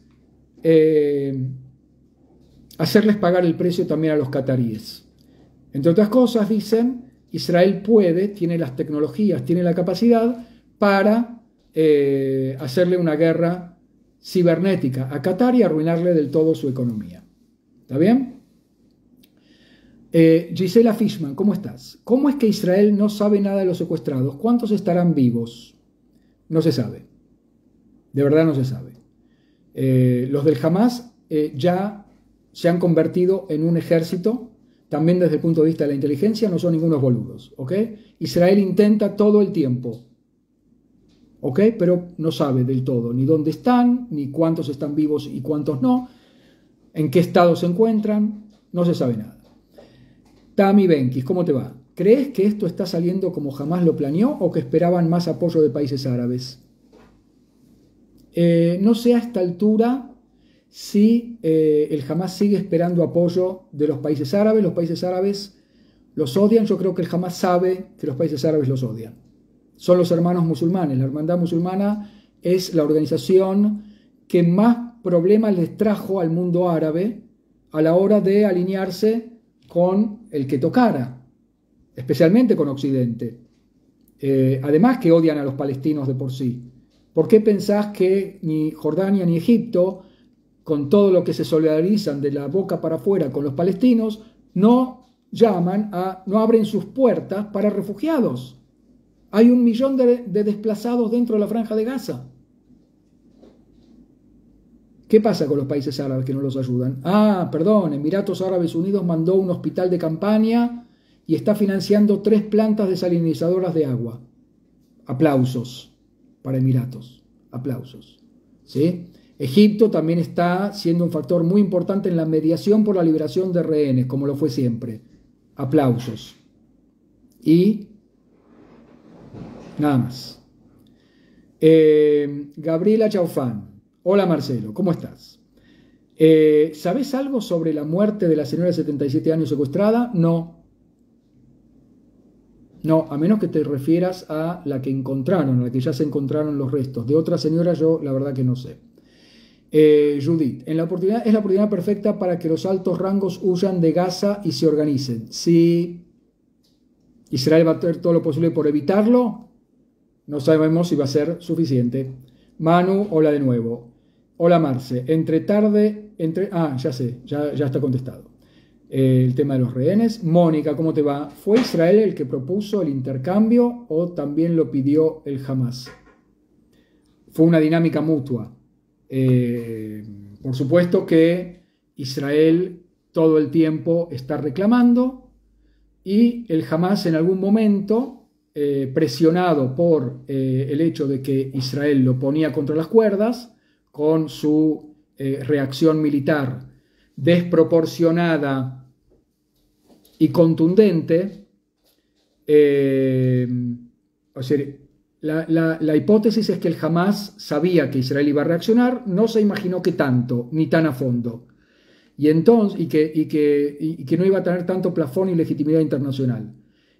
hacerles pagar el precio también a los cataríes. Entre otras cosas, dicen, Israel puede, tiene las tecnologías, tiene la capacidad para hacerle una guerra cibernética a Qatar y arruinarle del todo su economía. ¿Está bien? Gisela Fishman, ¿cómo estás? ¿Cómo es que Israel no sabe nada de los secuestrados? ¿Cuántos estarán vivos? No se sabe. De verdad no se sabe. Los del Hamas ya se han convertido en un ejército, también desde el punto de vista de la inteligencia, no son ningunos boludos, ¿ok? Israel intenta todo el tiempo, ¿ok? Pero no sabe del todo ni dónde están, ni cuántos están vivos y cuántos no, en qué estado se encuentran, no se sabe nada. Tami Benkis, ¿cómo te va? ¿Crees que esto está saliendo como jamás lo planeó o que esperaban más apoyo de países árabes? No sé a esta altura si el Hamas sigue esperando apoyo de los países árabes. Los países árabes los odian. Yo creo que el Hamas sabe que los países árabes los odian. Son los hermanos musulmanes. La hermandad musulmana es la organización que más problemas les trajo al mundo árabe a la hora de alinearse con el que tocara, especialmente con Occidente. Además que odian a los palestinos de por sí. ¿Por qué pensás que ni Jordania ni Egipto, con todo lo que se solidarizan de la boca para afuera con los palestinos, no abren sus puertas para refugiados? Hay 1 millón de desplazados dentro de la Franja de Gaza. ¿Qué pasa con los países árabes que no los ayudan? Perdón, Emiratos Árabes Unidos mandó un hospital de campaña y está financiando 3 plantas desalinizadoras de agua. Aplausos para Emiratos, aplausos. ¿Sí? Egipto también está siendo un factor muy importante en la mediación por la liberación de rehenes, como lo fue siempre. Aplausos. Y nada más. Gabriela Chaufán. Hola Marcelo, ¿cómo estás? ¿Sabes algo sobre la muerte de la señora de 77 años secuestrada? No. No, a menos que te refieras a la que encontraron, a la que ya se encontraron los restos. De otra señora yo la verdad que no sé. Judith, es la oportunidad perfecta para que los altos rangos huyan de Gaza y se organicen. Si Israel va a hacer todo lo posible por evitarlo, no sabemos si va a ser suficiente. Manu, hola de nuevo. Hola Marce, ya sé, ya está contestado. El tema de los rehenes. Mónica, ¿cómo te va? ¿Fue Israel el que propuso el intercambio o también lo pidió el Hamas? Fue una dinámica mutua. Por supuesto que Israel todo el tiempo está reclamando y el Hamas en algún momento, presionado por el hecho de que Israel lo ponía contra las cuerdas, con su reacción militar desproporcionada y contundente, o sea, la hipótesis es que el Hamas sabía que Israel iba a reaccionar, no se imaginó que tanto, ni tan a fondo, y que no iba a tener tanto plafón y legitimidad internacional.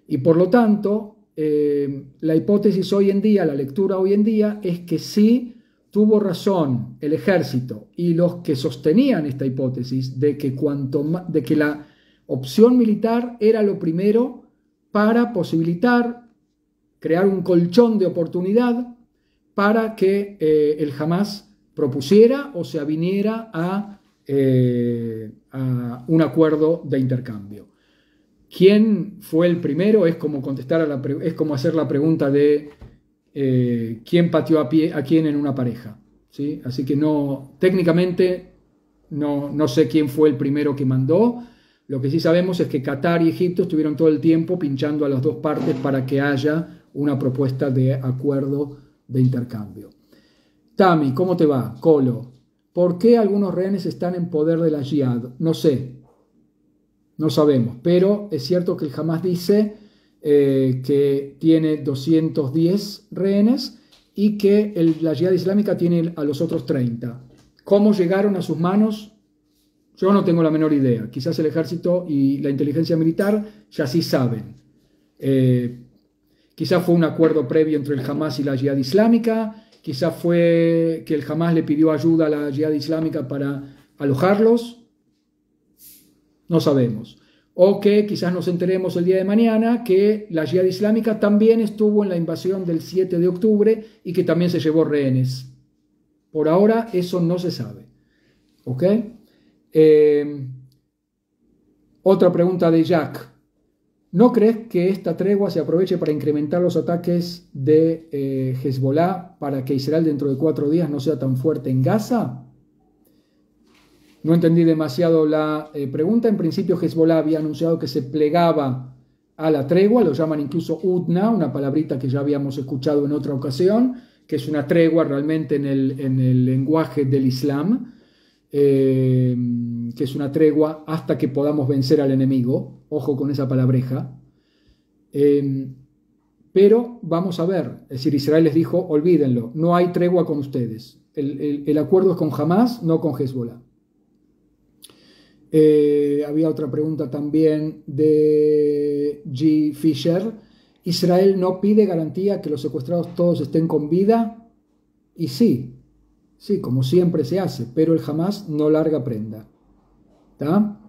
Y por lo tanto, la hipótesis hoy en día, la lectura hoy en día, es que sí tuvo razón el ejército y los que sostenían esta hipótesis de que la opción militar era lo primero para posibilitar crear un colchón de oportunidad para que el Hamas propusiera o se aviniera a un acuerdo de intercambio. ¿Quién fue el primero? Es como es como hacer la pregunta de quién pateó a quién en una pareja, ¿sí? Así que técnicamente no sé quién fue el primero que mandó, Lo que sí sabemos es que Qatar y Egipto estuvieron todo el tiempo pinchando a las dos partes para que haya una propuesta de acuerdo de intercambio. Tami, ¿cómo te va? Colo, ¿por qué algunos rehenes están en poder de la Jihad? No sé, no sabemos, pero es cierto que el Hamas dice que tiene 210 rehenes y que la Jihad Islámica tiene a los otros 30. ¿Cómo llegaron a sus manos? Yo no tengo la menor idea. Quizás el ejército y la inteligencia militar ya sí saben. Quizás fue un acuerdo previo entre el Hamas y la Jihad Islámica. Quizás fue que el Hamas le pidió ayuda a la Jihad Islámica para alojarlos. No sabemos. O que quizás nos enteremos el día de mañana que la Jihad Islámica también estuvo en la invasión del 7 de octubre y que también se llevó rehenes. Por ahora eso no se sabe. ¿Ok? Otra pregunta de Jack. ¿No crees que esta tregua se aproveche para incrementar los ataques de Hezbollah para que Israel dentro de 4 días no sea tan fuerte en Gaza? No entendí demasiado la pregunta. En principio Hezbollah había anunciado que se plegaba a la tregua, lo llaman incluso UDNA, una palabrita que ya habíamos escuchado en otra ocasión, que es una tregua realmente en el lenguaje del Islam. Que es una tregua hasta que podamos vencer al enemigo, ojo con esa palabreja, pero vamos a ver, es decir, Israel les dijo, olvídenlo, no hay tregua con ustedes, el acuerdo es con Hamas, no con Hezbollah. Había otra pregunta también de G. Fisher. ¿Israel no pide garantía que los secuestrados todos estén con vida? Y sí, como siempre se hace, pero el Hamas no larga prenda. ¿Tá?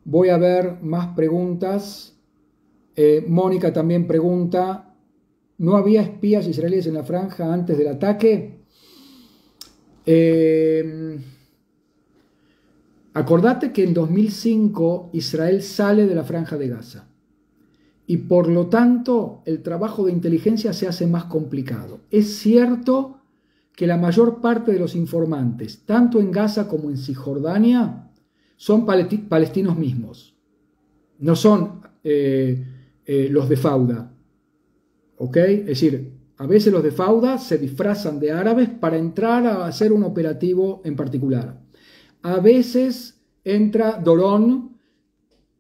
Voy a ver más preguntas. Mónica también pregunta, ¿no había espías israelíes en la franja antes del ataque? Acordate que en 2005 Israel sale de la franja de Gaza y por lo tanto el trabajo de inteligencia se hace más complicado. Es cierto que la mayor parte de los informantes, tanto en Gaza como en Cisjordania, son palestinos mismos. No son los de Fauda. ¿Ok? Es decir, a veces los de Fauda se disfrazan de árabes para entrar a hacer un operativo en particular. A veces entra Doron,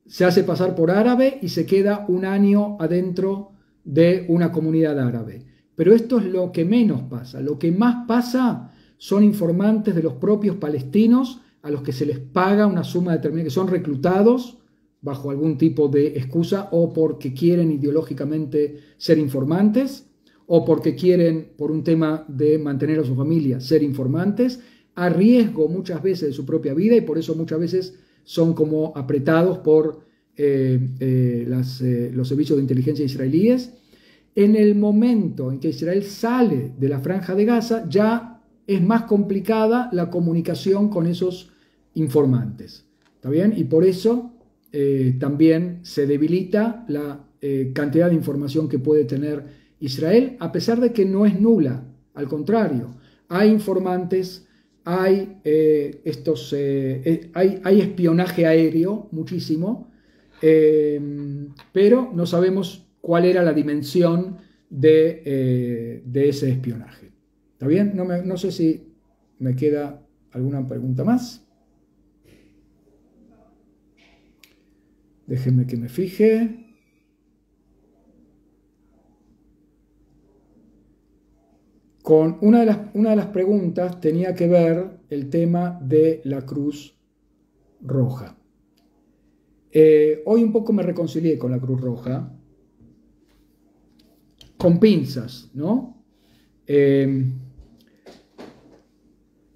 se hace pasar por árabe y se queda un año adentro de una comunidad árabe. Pero esto es lo que menos pasa. Lo que más pasa son informantes de los propios palestinos a los que se les paga una suma determinada, que son reclutados bajo algún tipo de excusa o porque quieren ideológicamente ser informantes o porque quieren, por un tema de mantener a su familia, ser informantes, a riesgo muchas veces de su propia vida y por eso muchas veces son como apretados por los servicios de inteligencia israelíes. En el momento en que Israel sale de la franja de Gaza, ya es más complicada la comunicación con esos informantes. ¿Está bien? Y por eso también se debilita la cantidad de información que puede tener Israel, a pesar de que no es nula. Al contrario, hay informantes, hay espionaje aéreo, muchísimo, pero no sabemos cuál era la dimensión de ese espionaje. ¿Está bien? No sé si me queda alguna pregunta más. Déjenme que me fije. Con una de las preguntas tenía que ver el tema de la Cruz Roja. Hoy un poco me reconcilié con la Cruz Roja, con pinzas, ¿no?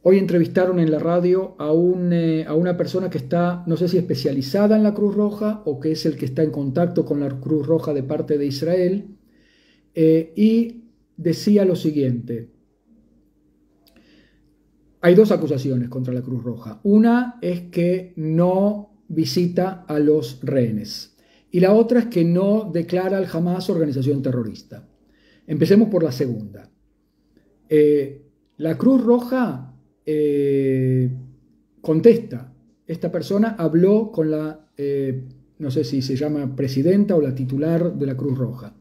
Hoy entrevistaron en la radio a una persona que está, no sé si especializada en la Cruz Roja o que es el que está en contacto con la Cruz Roja de parte de Israel, y decía lo siguiente: hay dos acusaciones contra la Cruz Roja. Una es que no visita a los rehenes y la otra es que no declara al Hamas organización terrorista. Empecemos por la segunda. La Cruz Roja contesta esta persona habló con la, no sé si se llama presidenta o la titular de la Cruz Roja.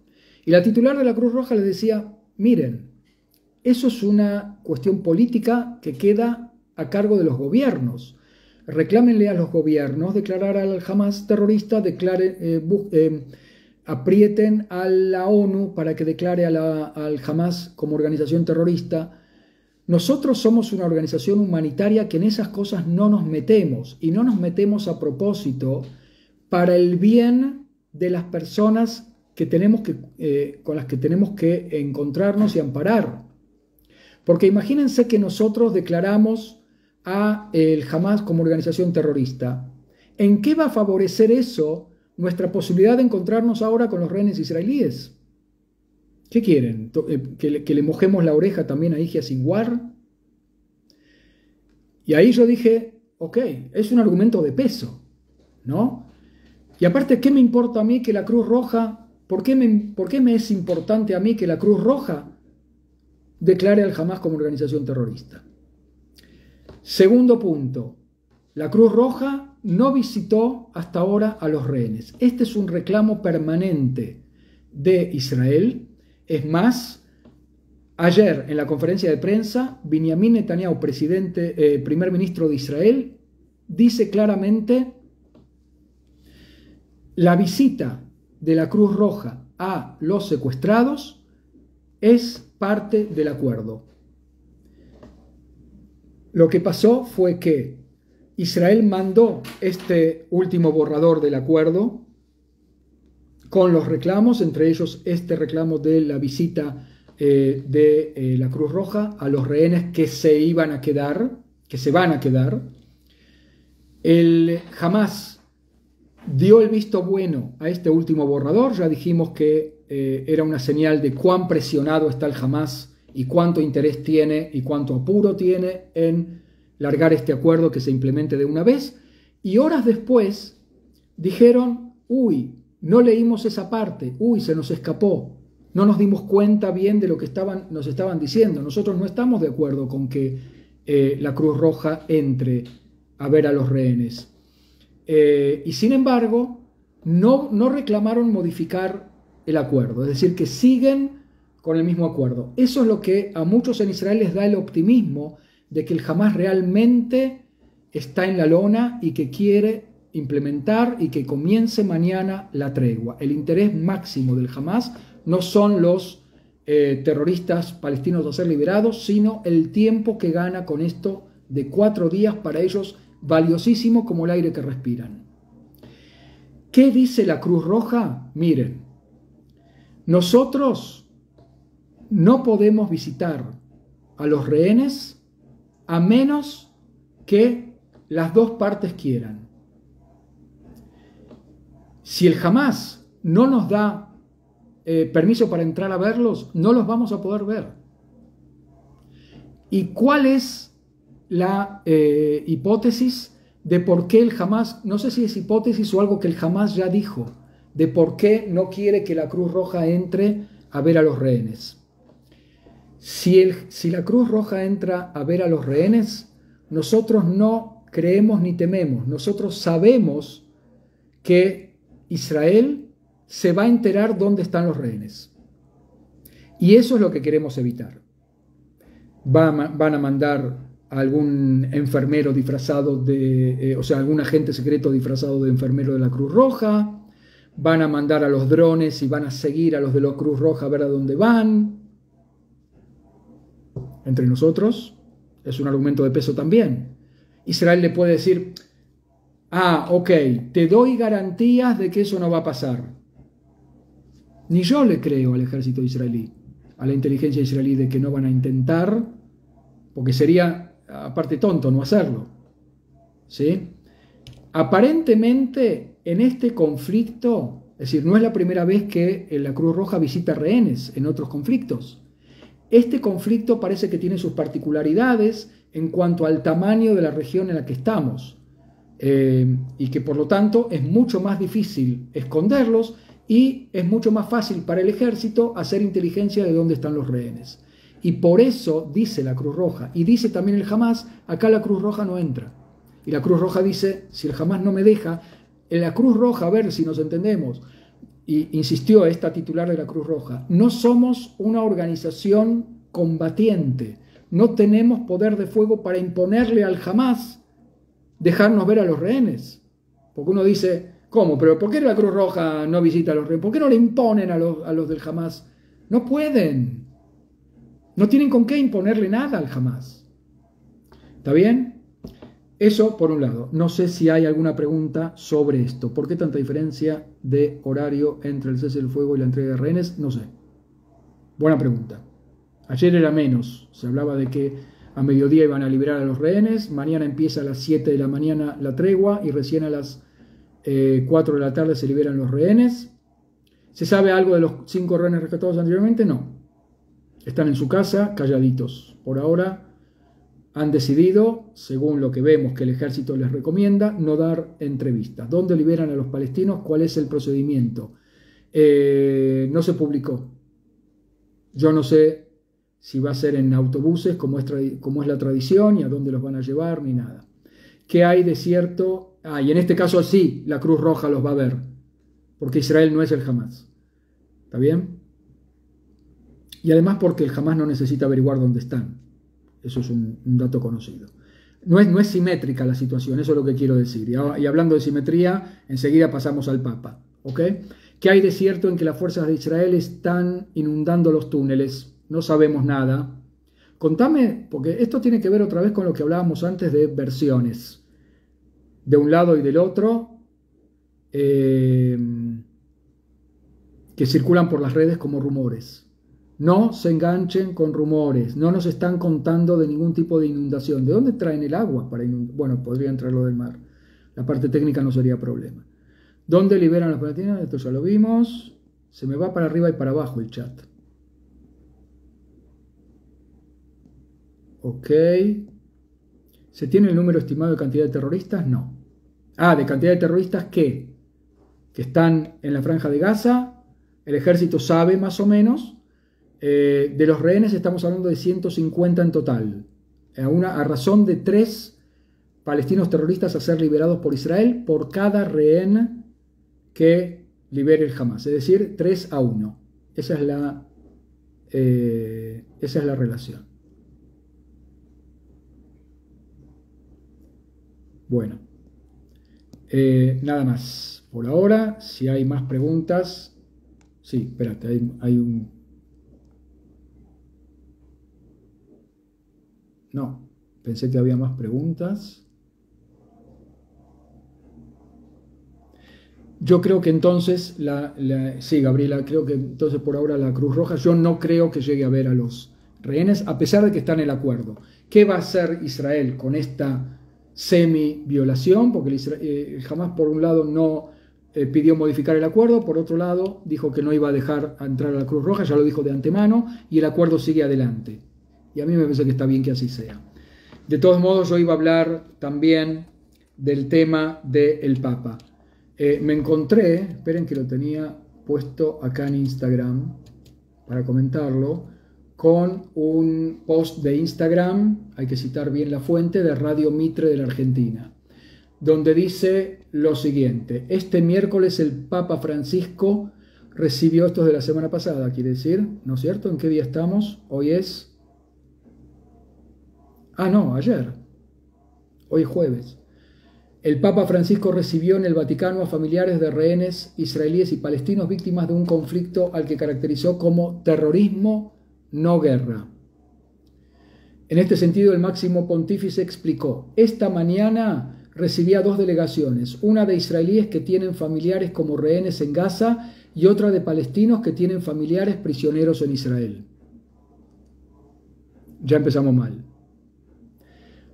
Y la titular de la Cruz Roja le decía, miren, eso es una cuestión política que queda a cargo de los gobiernos. Reclámenle a los gobiernos declarar al Hamas terrorista, aprieten a la ONU para que declare al Hamas como organización terrorista. Nosotros somos una organización humanitaria que en esas cosas no nos metemos, y no nos metemos a propósito para el bien de las personas con las que tenemos que encontrarnos y amparar. Porque imagínense que nosotros declaramos a el Hamas como organización terrorista. ¿En qué va a favorecer eso nuestra posibilidad de encontrarnos ahora con los rehenes israelíes? ¿Qué quieren? ¿Que le mojemos la oreja también a Yahya Sinwar? Y ahí yo dije, ok, es un argumento de peso, ¿no? Y aparte, ¿qué me importa a mí que la Cruz Roja, por qué me es importante a mí que la Cruz Roja declare al Hamas como organización terrorista? Segundo punto, la Cruz Roja no visitó hasta ahora a los rehenes. Este es un reclamo permanente de Israel. Es más, ayer en la conferencia de prensa, Benjamin Netanyahu, primer ministro de Israel, dice claramente: la visita de la Cruz Roja a los secuestrados es parte del acuerdo. Lo que pasó fue que Israel mandó este último borrador del acuerdo con los reclamos, entre ellos este reclamo de la visita de la Cruz Roja a los rehenes que se van a quedar. El Hamas dio el visto bueno a este último borrador. Ya dijimos que era una señal de cuán presionado está el Hamas y cuánto interés tiene y cuánto apuro tiene en largar este acuerdo que se implemente de una vez. Y horas después dijeron: uy, no leímos esa parte, uy, se nos escapó, no nos dimos cuenta bien de lo que nos estaban diciendo. Nosotros no estamos de acuerdo con que la Cruz Roja entre a ver a los rehenes. Y sin embargo, no reclamaron modificar el acuerdo, es decir, que siguen con el mismo acuerdo. Eso es lo que a muchos en Israel les da el optimismo de que el Hamas realmente está en la lona y que quiere implementar y que comience mañana la tregua. El interés máximo del Hamas no son los terroristas palestinos a ser liberados, sino el tiempo que gana con esto de 4 días, para ellos valiosísimo como el aire que respiran. ¿Qué dice la Cruz Roja? Miren, nosotros no podemos visitar a los rehenes a menos que las dos partes quieran. Si el Hamas no nos da permiso para entrar a verlos, no los vamos a poder ver. ¿Y cuál es la hipótesis de por qué el Hamas, no sé si es hipótesis o algo que el Hamas ya dijo, de por qué no quiere que la Cruz Roja entre a ver a los rehenes? Si la Cruz Roja entra a ver a los rehenes, nosotros no creemos ni tememos. Nosotros sabemos que Israel se va a enterar dónde están los rehenes. Y eso es lo que queremos evitar. Van a mandar a algún enfermero disfrazado algún agente secreto disfrazado de enfermero de la Cruz Roja. Van a mandar a los drones y van a seguir a los de la Cruz Roja a ver a dónde van. Entre nosotros es un argumento de peso también. Israel le puede decir: ok, te doy garantías de que eso no va a pasar. Ni yo le creo al ejército israelí, a la inteligencia israelí, de que no van a intentar, porque sería, aparte, tonto no hacerlo. ¿Sí? Aparentemente, en este conflicto, es decir, no es la primera vez que la Cruz Roja visita rehenes en otros conflictos. Este conflicto parece que tiene sus particularidades en cuanto al tamaño de la región en la que estamos, y que por lo tanto es mucho más difícil esconderlos y es mucho más fácil para el ejército hacer inteligencia de dónde están los rehenes. Y por eso dice la Cruz Roja y dice también el Hamas: acá la Cruz Roja no entra. Y la Cruz Roja dice, si el Hamas no me deja, en la Cruz Roja, a ver si nos entendemos, y insistió esta titular de la Cruz Roja, no somos una organización combatiente, no tenemos poder de fuego para imponerle al Hamas dejarnos ver a los rehenes. Porque uno dice, ¿cómo? ¿Pero por qué la Cruz Roja no visita a los rehenes? ¿Por qué no le imponen a los del Hamas? No pueden. No tienen con qué imponerle nada al Hamas. ¿Está bien? Eso por un lado. No sé si hay alguna pregunta sobre esto. ¿Por qué tanta diferencia de horario entre el cese del fuego y la entrega de rehenes? No sé. Buena pregunta. Ayer era menos. Se hablaba de que a mediodía iban a liberar a los rehenes. Mañana empieza a las 7 de la mañana la tregua y recién a las 4 de la tarde se liberan los rehenes. ¿Se sabe algo de los 5 rehenes rescatados anteriormente? No. Están en su casa, calladitos. Por ahora han decidido, según lo que vemos que el ejército les recomienda, no dar entrevistas. ¿Dónde liberan a los palestinos? ¿Cuál es el procedimiento? No se publicó. Yo no sé si va a ser en autobuses, como es la tradición, y a dónde los van a llevar, ni nada. ¿Qué hay de cierto? Y en este caso sí, la Cruz Roja los va a ver, porque Israel no es el Hamas. ¿Está bien? Y además porque el Hamas no necesita averiguar dónde están. Eso es un dato conocido. No es simétrica la situación, eso es lo que quiero decir. Y hablando de simetría, enseguida pasamos al Papa. ¿Ok? ¿Qué hay de cierto en que las fuerzas de Israel están inundando los túneles? No sabemos nada. Contame, porque esto tiene que ver otra vez con lo que hablábamos antes de versiones. De un lado y del otro, que circulan por las redes como rumores. No se enganchen con rumores, no nos están contando de ningún tipo de inundación. ¿De dónde traen el agua para inundar? Bueno, podrían traerlo del mar. La parte técnica no sería problema. ¿Dónde liberan las palestinas? Esto ya lo vimos. Se me va para arriba y para abajo el chat. Ok. ¿Se tiene el número estimado de cantidad de terroristas? No. De cantidad de terroristas que están en la franja de Gaza. El ejército sabe más o menos. De los rehenes estamos hablando de 150 en total. A razón de 3 palestinos terroristas a ser liberados por Israel por cada rehén que libere el Hamas. Es decir, 3-1. Esa es la relación. Bueno, nada más por ahora. Si hay más preguntas, sí, espérate, hay un... No, pensé que había más preguntas. Yo creo que entonces, sí, Gabriela, creo que entonces por ahora la Cruz Roja, yo no creo que llegue a ver a los rehenes, a pesar de que está en el acuerdo. ¿Qué va a hacer Israel con esta semi-violación? Porque jamás por un lado no pidió modificar el acuerdo, por otro lado dijo que no iba a dejar entrar a la Cruz Roja, ya lo dijo de antemano, y el acuerdo sigue adelante. Y a mí me parece que está bien que así sea. De todos modos, yo iba a hablar también del tema del Papa. Me encontré, esperen que lo tenía puesto acá en Instagram para comentarlo, con un post de Instagram, hay que citar bien la fuente, de Radio Mitre de la Argentina, donde dice lo siguiente: este miércoles el Papa Francisco recibió, esto es de la semana pasada, quiere decir, ¿no es cierto? ¿En qué día estamos? Hoy es... no, ayer. Hoy es jueves. El Papa Francisco recibió en el Vaticano a familiares de rehenes israelíes y palestinos víctimas de un conflicto al que caracterizó como terrorismo, no guerra. En este sentido, el máximo pontífice explicó: esta mañana recibí a 2 delegaciones, una de israelíes que tienen familiares como rehenes en Gaza y otra de palestinos que tienen familiares prisioneros en Israel. Ya empezamos mal.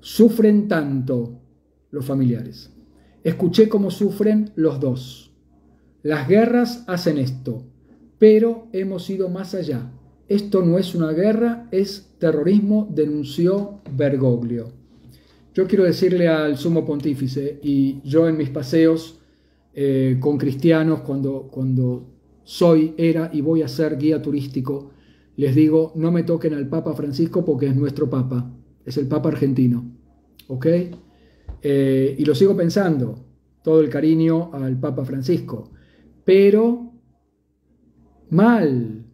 Sufren tanto los familiares. Escuché cómo sufren los dos. Las guerras hacen esto, pero hemos ido más allá. Esto no es una guerra, es terrorismo, denunció Bergoglio. Yo quiero decirle al sumo pontífice, y yo en mis paseos con cristianos, cuando era y voy a ser guía turístico, les digo, no me toquen al Papa Francisco porque es nuestro Papa, es el Papa argentino. ¿Ok? y lo sigo pensando, todo el cariño al Papa Francisco, pero mal,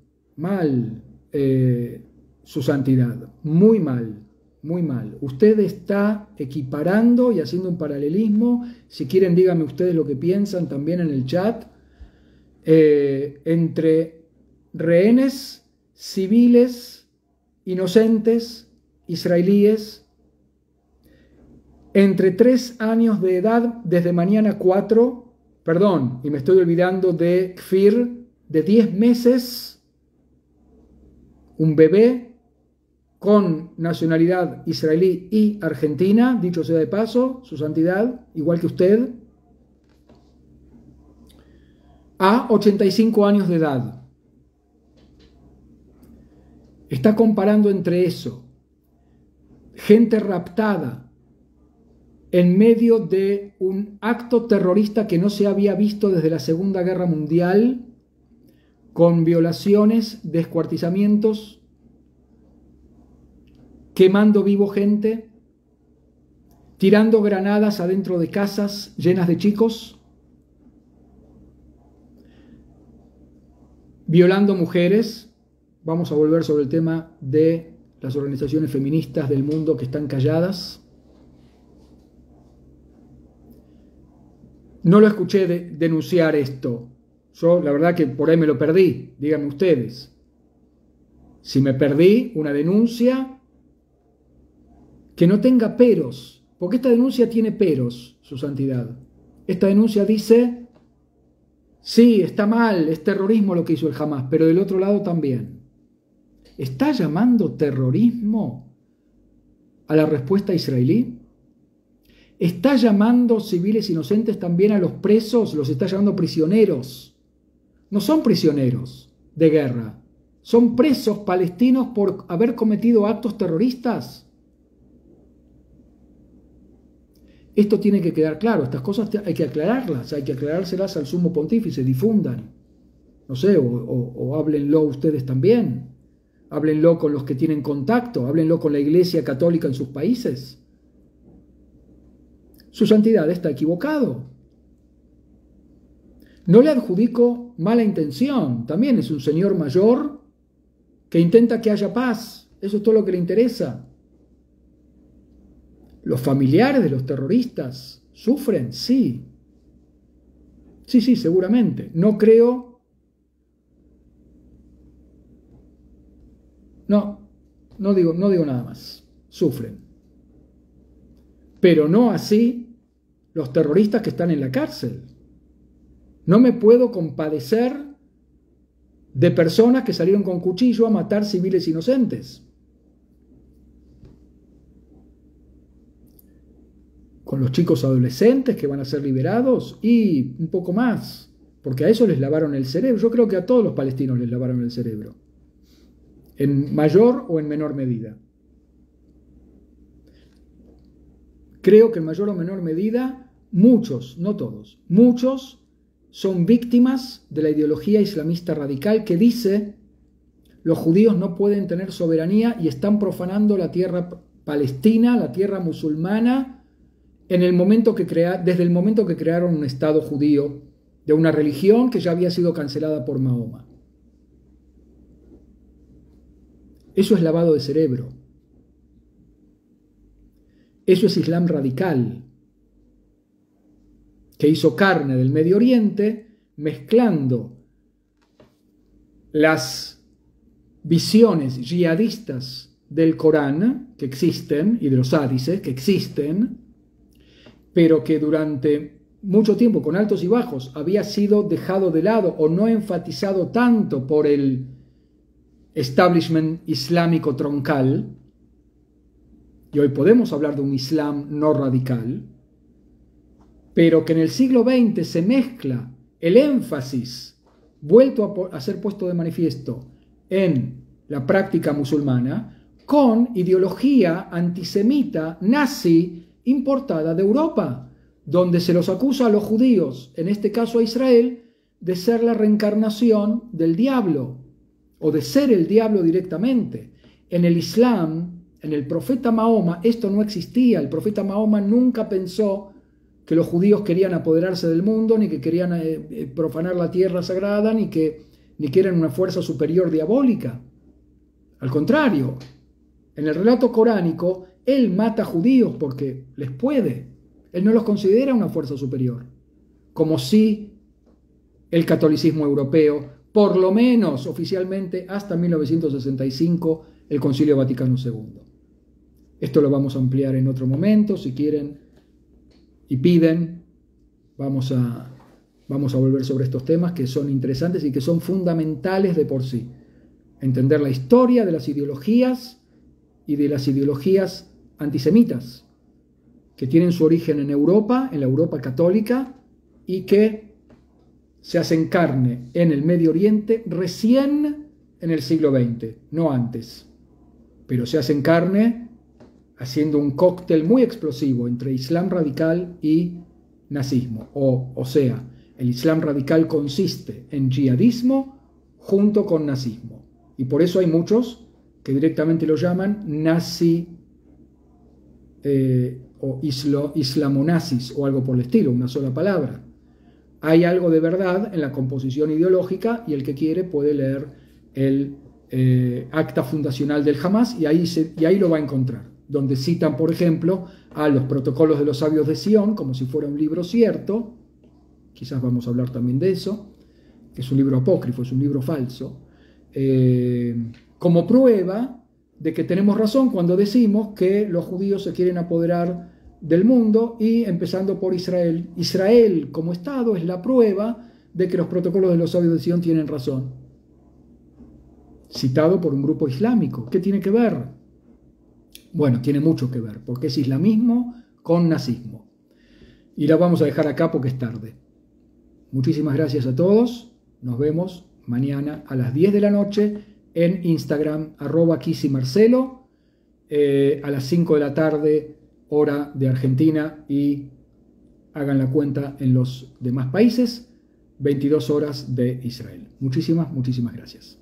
su santidad, muy mal, muy mal. Usted está equiparando y haciendo un paralelismo, si quieren díganme ustedes lo que piensan también en el chat, entre rehenes civiles inocentes israelíes entre 3 años de edad desde mañana 4, perdón, y me estoy olvidando de Kfir, de 10 meses, un bebé con nacionalidad israelí y argentina, dicho sea de paso, su santidad, igual que usted, a 85 años de edad. Está comparando entre eso, gente raptada, en medio de un acto terrorista que no se había visto desde la Segunda Guerra Mundial, con violaciones, descuartizamientos, quemando vivo gente, tirando granadas adentro de casas llenas de chicos, violando mujeres. Vamos a volver sobre el tema de las organizaciones feministas del mundo que están calladas. No lo escuché denunciar esto. Yo, la verdad que por ahí me lo perdí. Díganme ustedes. Si me perdí una denuncia que no tenga peros. Porque esta denuncia tiene peros, su santidad. Esta denuncia dice, sí, está mal, es terrorismo lo que hizo el Hamas, pero del otro lado también. ¿Está llamando terrorismo a la respuesta israelí? ¿Está llamando civiles inocentes también a los presos? Los está llamando prisioneros. No son prisioneros de guerra. Son presos palestinos por haber cometido actos terroristas. Esto tiene que quedar claro. Estas cosas hay que aclararlas. Hay que aclarárselas al sumo pontífice. Difundan. No sé, o háblenlo ustedes también. Háblenlo con los que tienen contacto. Háblenlo con la Iglesia Católica en sus países. Su santidad está equivocado. No le adjudico mala intención. También es un señor mayor que intenta que haya paz. Eso es todo lo que le interesa. ¿Los familiares de los terroristas sufren? Sí. Sí, seguramente. No creo. No digo nada más. Sufren. Pero no así los terroristas que están en la cárcel. No me puedo compadecer de personas que salieron con cuchillo a matar civiles inocentes. Con los chicos adolescentes que van a ser liberados y un poco más, porque a eso les lavaron el cerebro. Yo creo que a todos los palestinos les lavaron el cerebro, en mayor o en menor medida. Creo que en mayor o menor medida, muchos, no todos, muchos son víctimas de la ideología islamista radical que dice los judíos no pueden tener soberanía y están profanando la tierra palestina, la tierra musulmana, desde el momento que crearon un Estado judío de una religión que ya había sido cancelada por Mahoma. Eso es lavado de cerebro. Eso es Islam radical, que hizo carne del Medio Oriente, mezclando las visiones yihadistas del Corán, que existen, y de los hadices, que existen, pero que durante mucho tiempo, con altos y bajos, había sido dejado de lado o no enfatizado tanto por el establishment islámico troncal. Y hoy podemos hablar de un Islam no radical, pero que en el siglo XX se mezcla el énfasis vuelto a ser puesto de manifiesto en la práctica musulmana con ideología antisemita nazi importada de Europa, donde se los acusa a los judíos, en este caso a Israel, de ser la reencarnación del diablo o de ser el diablo directamente. En el Islam En el profeta Mahoma esto no existía. El profeta Mahoma nunca pensó que los judíos querían apoderarse del mundo, ni que querían profanar la tierra sagrada, ni que eran una fuerza superior diabólica. Al contrario, en el relato coránico, él mata judíos porque les puede. Él no los considera una fuerza superior, como si el catolicismo europeo, por lo menos oficialmente hasta 1965, el Concilio Vaticano II. Esto lo vamos a ampliar en otro momento, si quieren y piden, vamos a volver sobre estos temas que son interesantes y que son fundamentales de por sí. Entender la historia de las ideologías y de las ideologías antisemitas, que tienen su origen en Europa, en la Europa católica, y que se hacen carne en el Medio Oriente recién en el siglo XX, no antes. Pero se hacen carne haciendo un cóctel muy explosivo entre Islam radical y nazismo. O sea, el Islam radical consiste en yihadismo junto con nazismo. Y por eso hay muchos que directamente lo llaman nazi o islamonazis o algo por el estilo, una sola palabra. Hay algo de verdad en la composición ideológica y el que quiere puede leer el acta fundacional del Hamas y ahí lo va a encontrar, donde citan, por ejemplo, a los protocolos de los sabios de Sion como si fuera un libro cierto. Quizás vamos a hablar también de eso, que es un libro apócrifo, es un libro falso, como prueba de que tenemos razón cuando decimos que los judíos se quieren apoderar del mundo, y empezando por Israel. Israel como Estado es la prueba de que los protocolos de los sabios de Sion tienen razón. Citado por un grupo islámico. ¿Qué tiene que ver? Bueno, tiene mucho que ver, porque es islamismo con nazismo. Y la vamos a dejar acá porque es tarde. Muchísimas gracias a todos. Nos vemos mañana a las 10 de la noche en Instagram, @KisiMarcelo, a las 5 de la tarde, hora de Argentina, y hagan la cuenta en los demás países, 22 horas de Israel. Muchísimas gracias.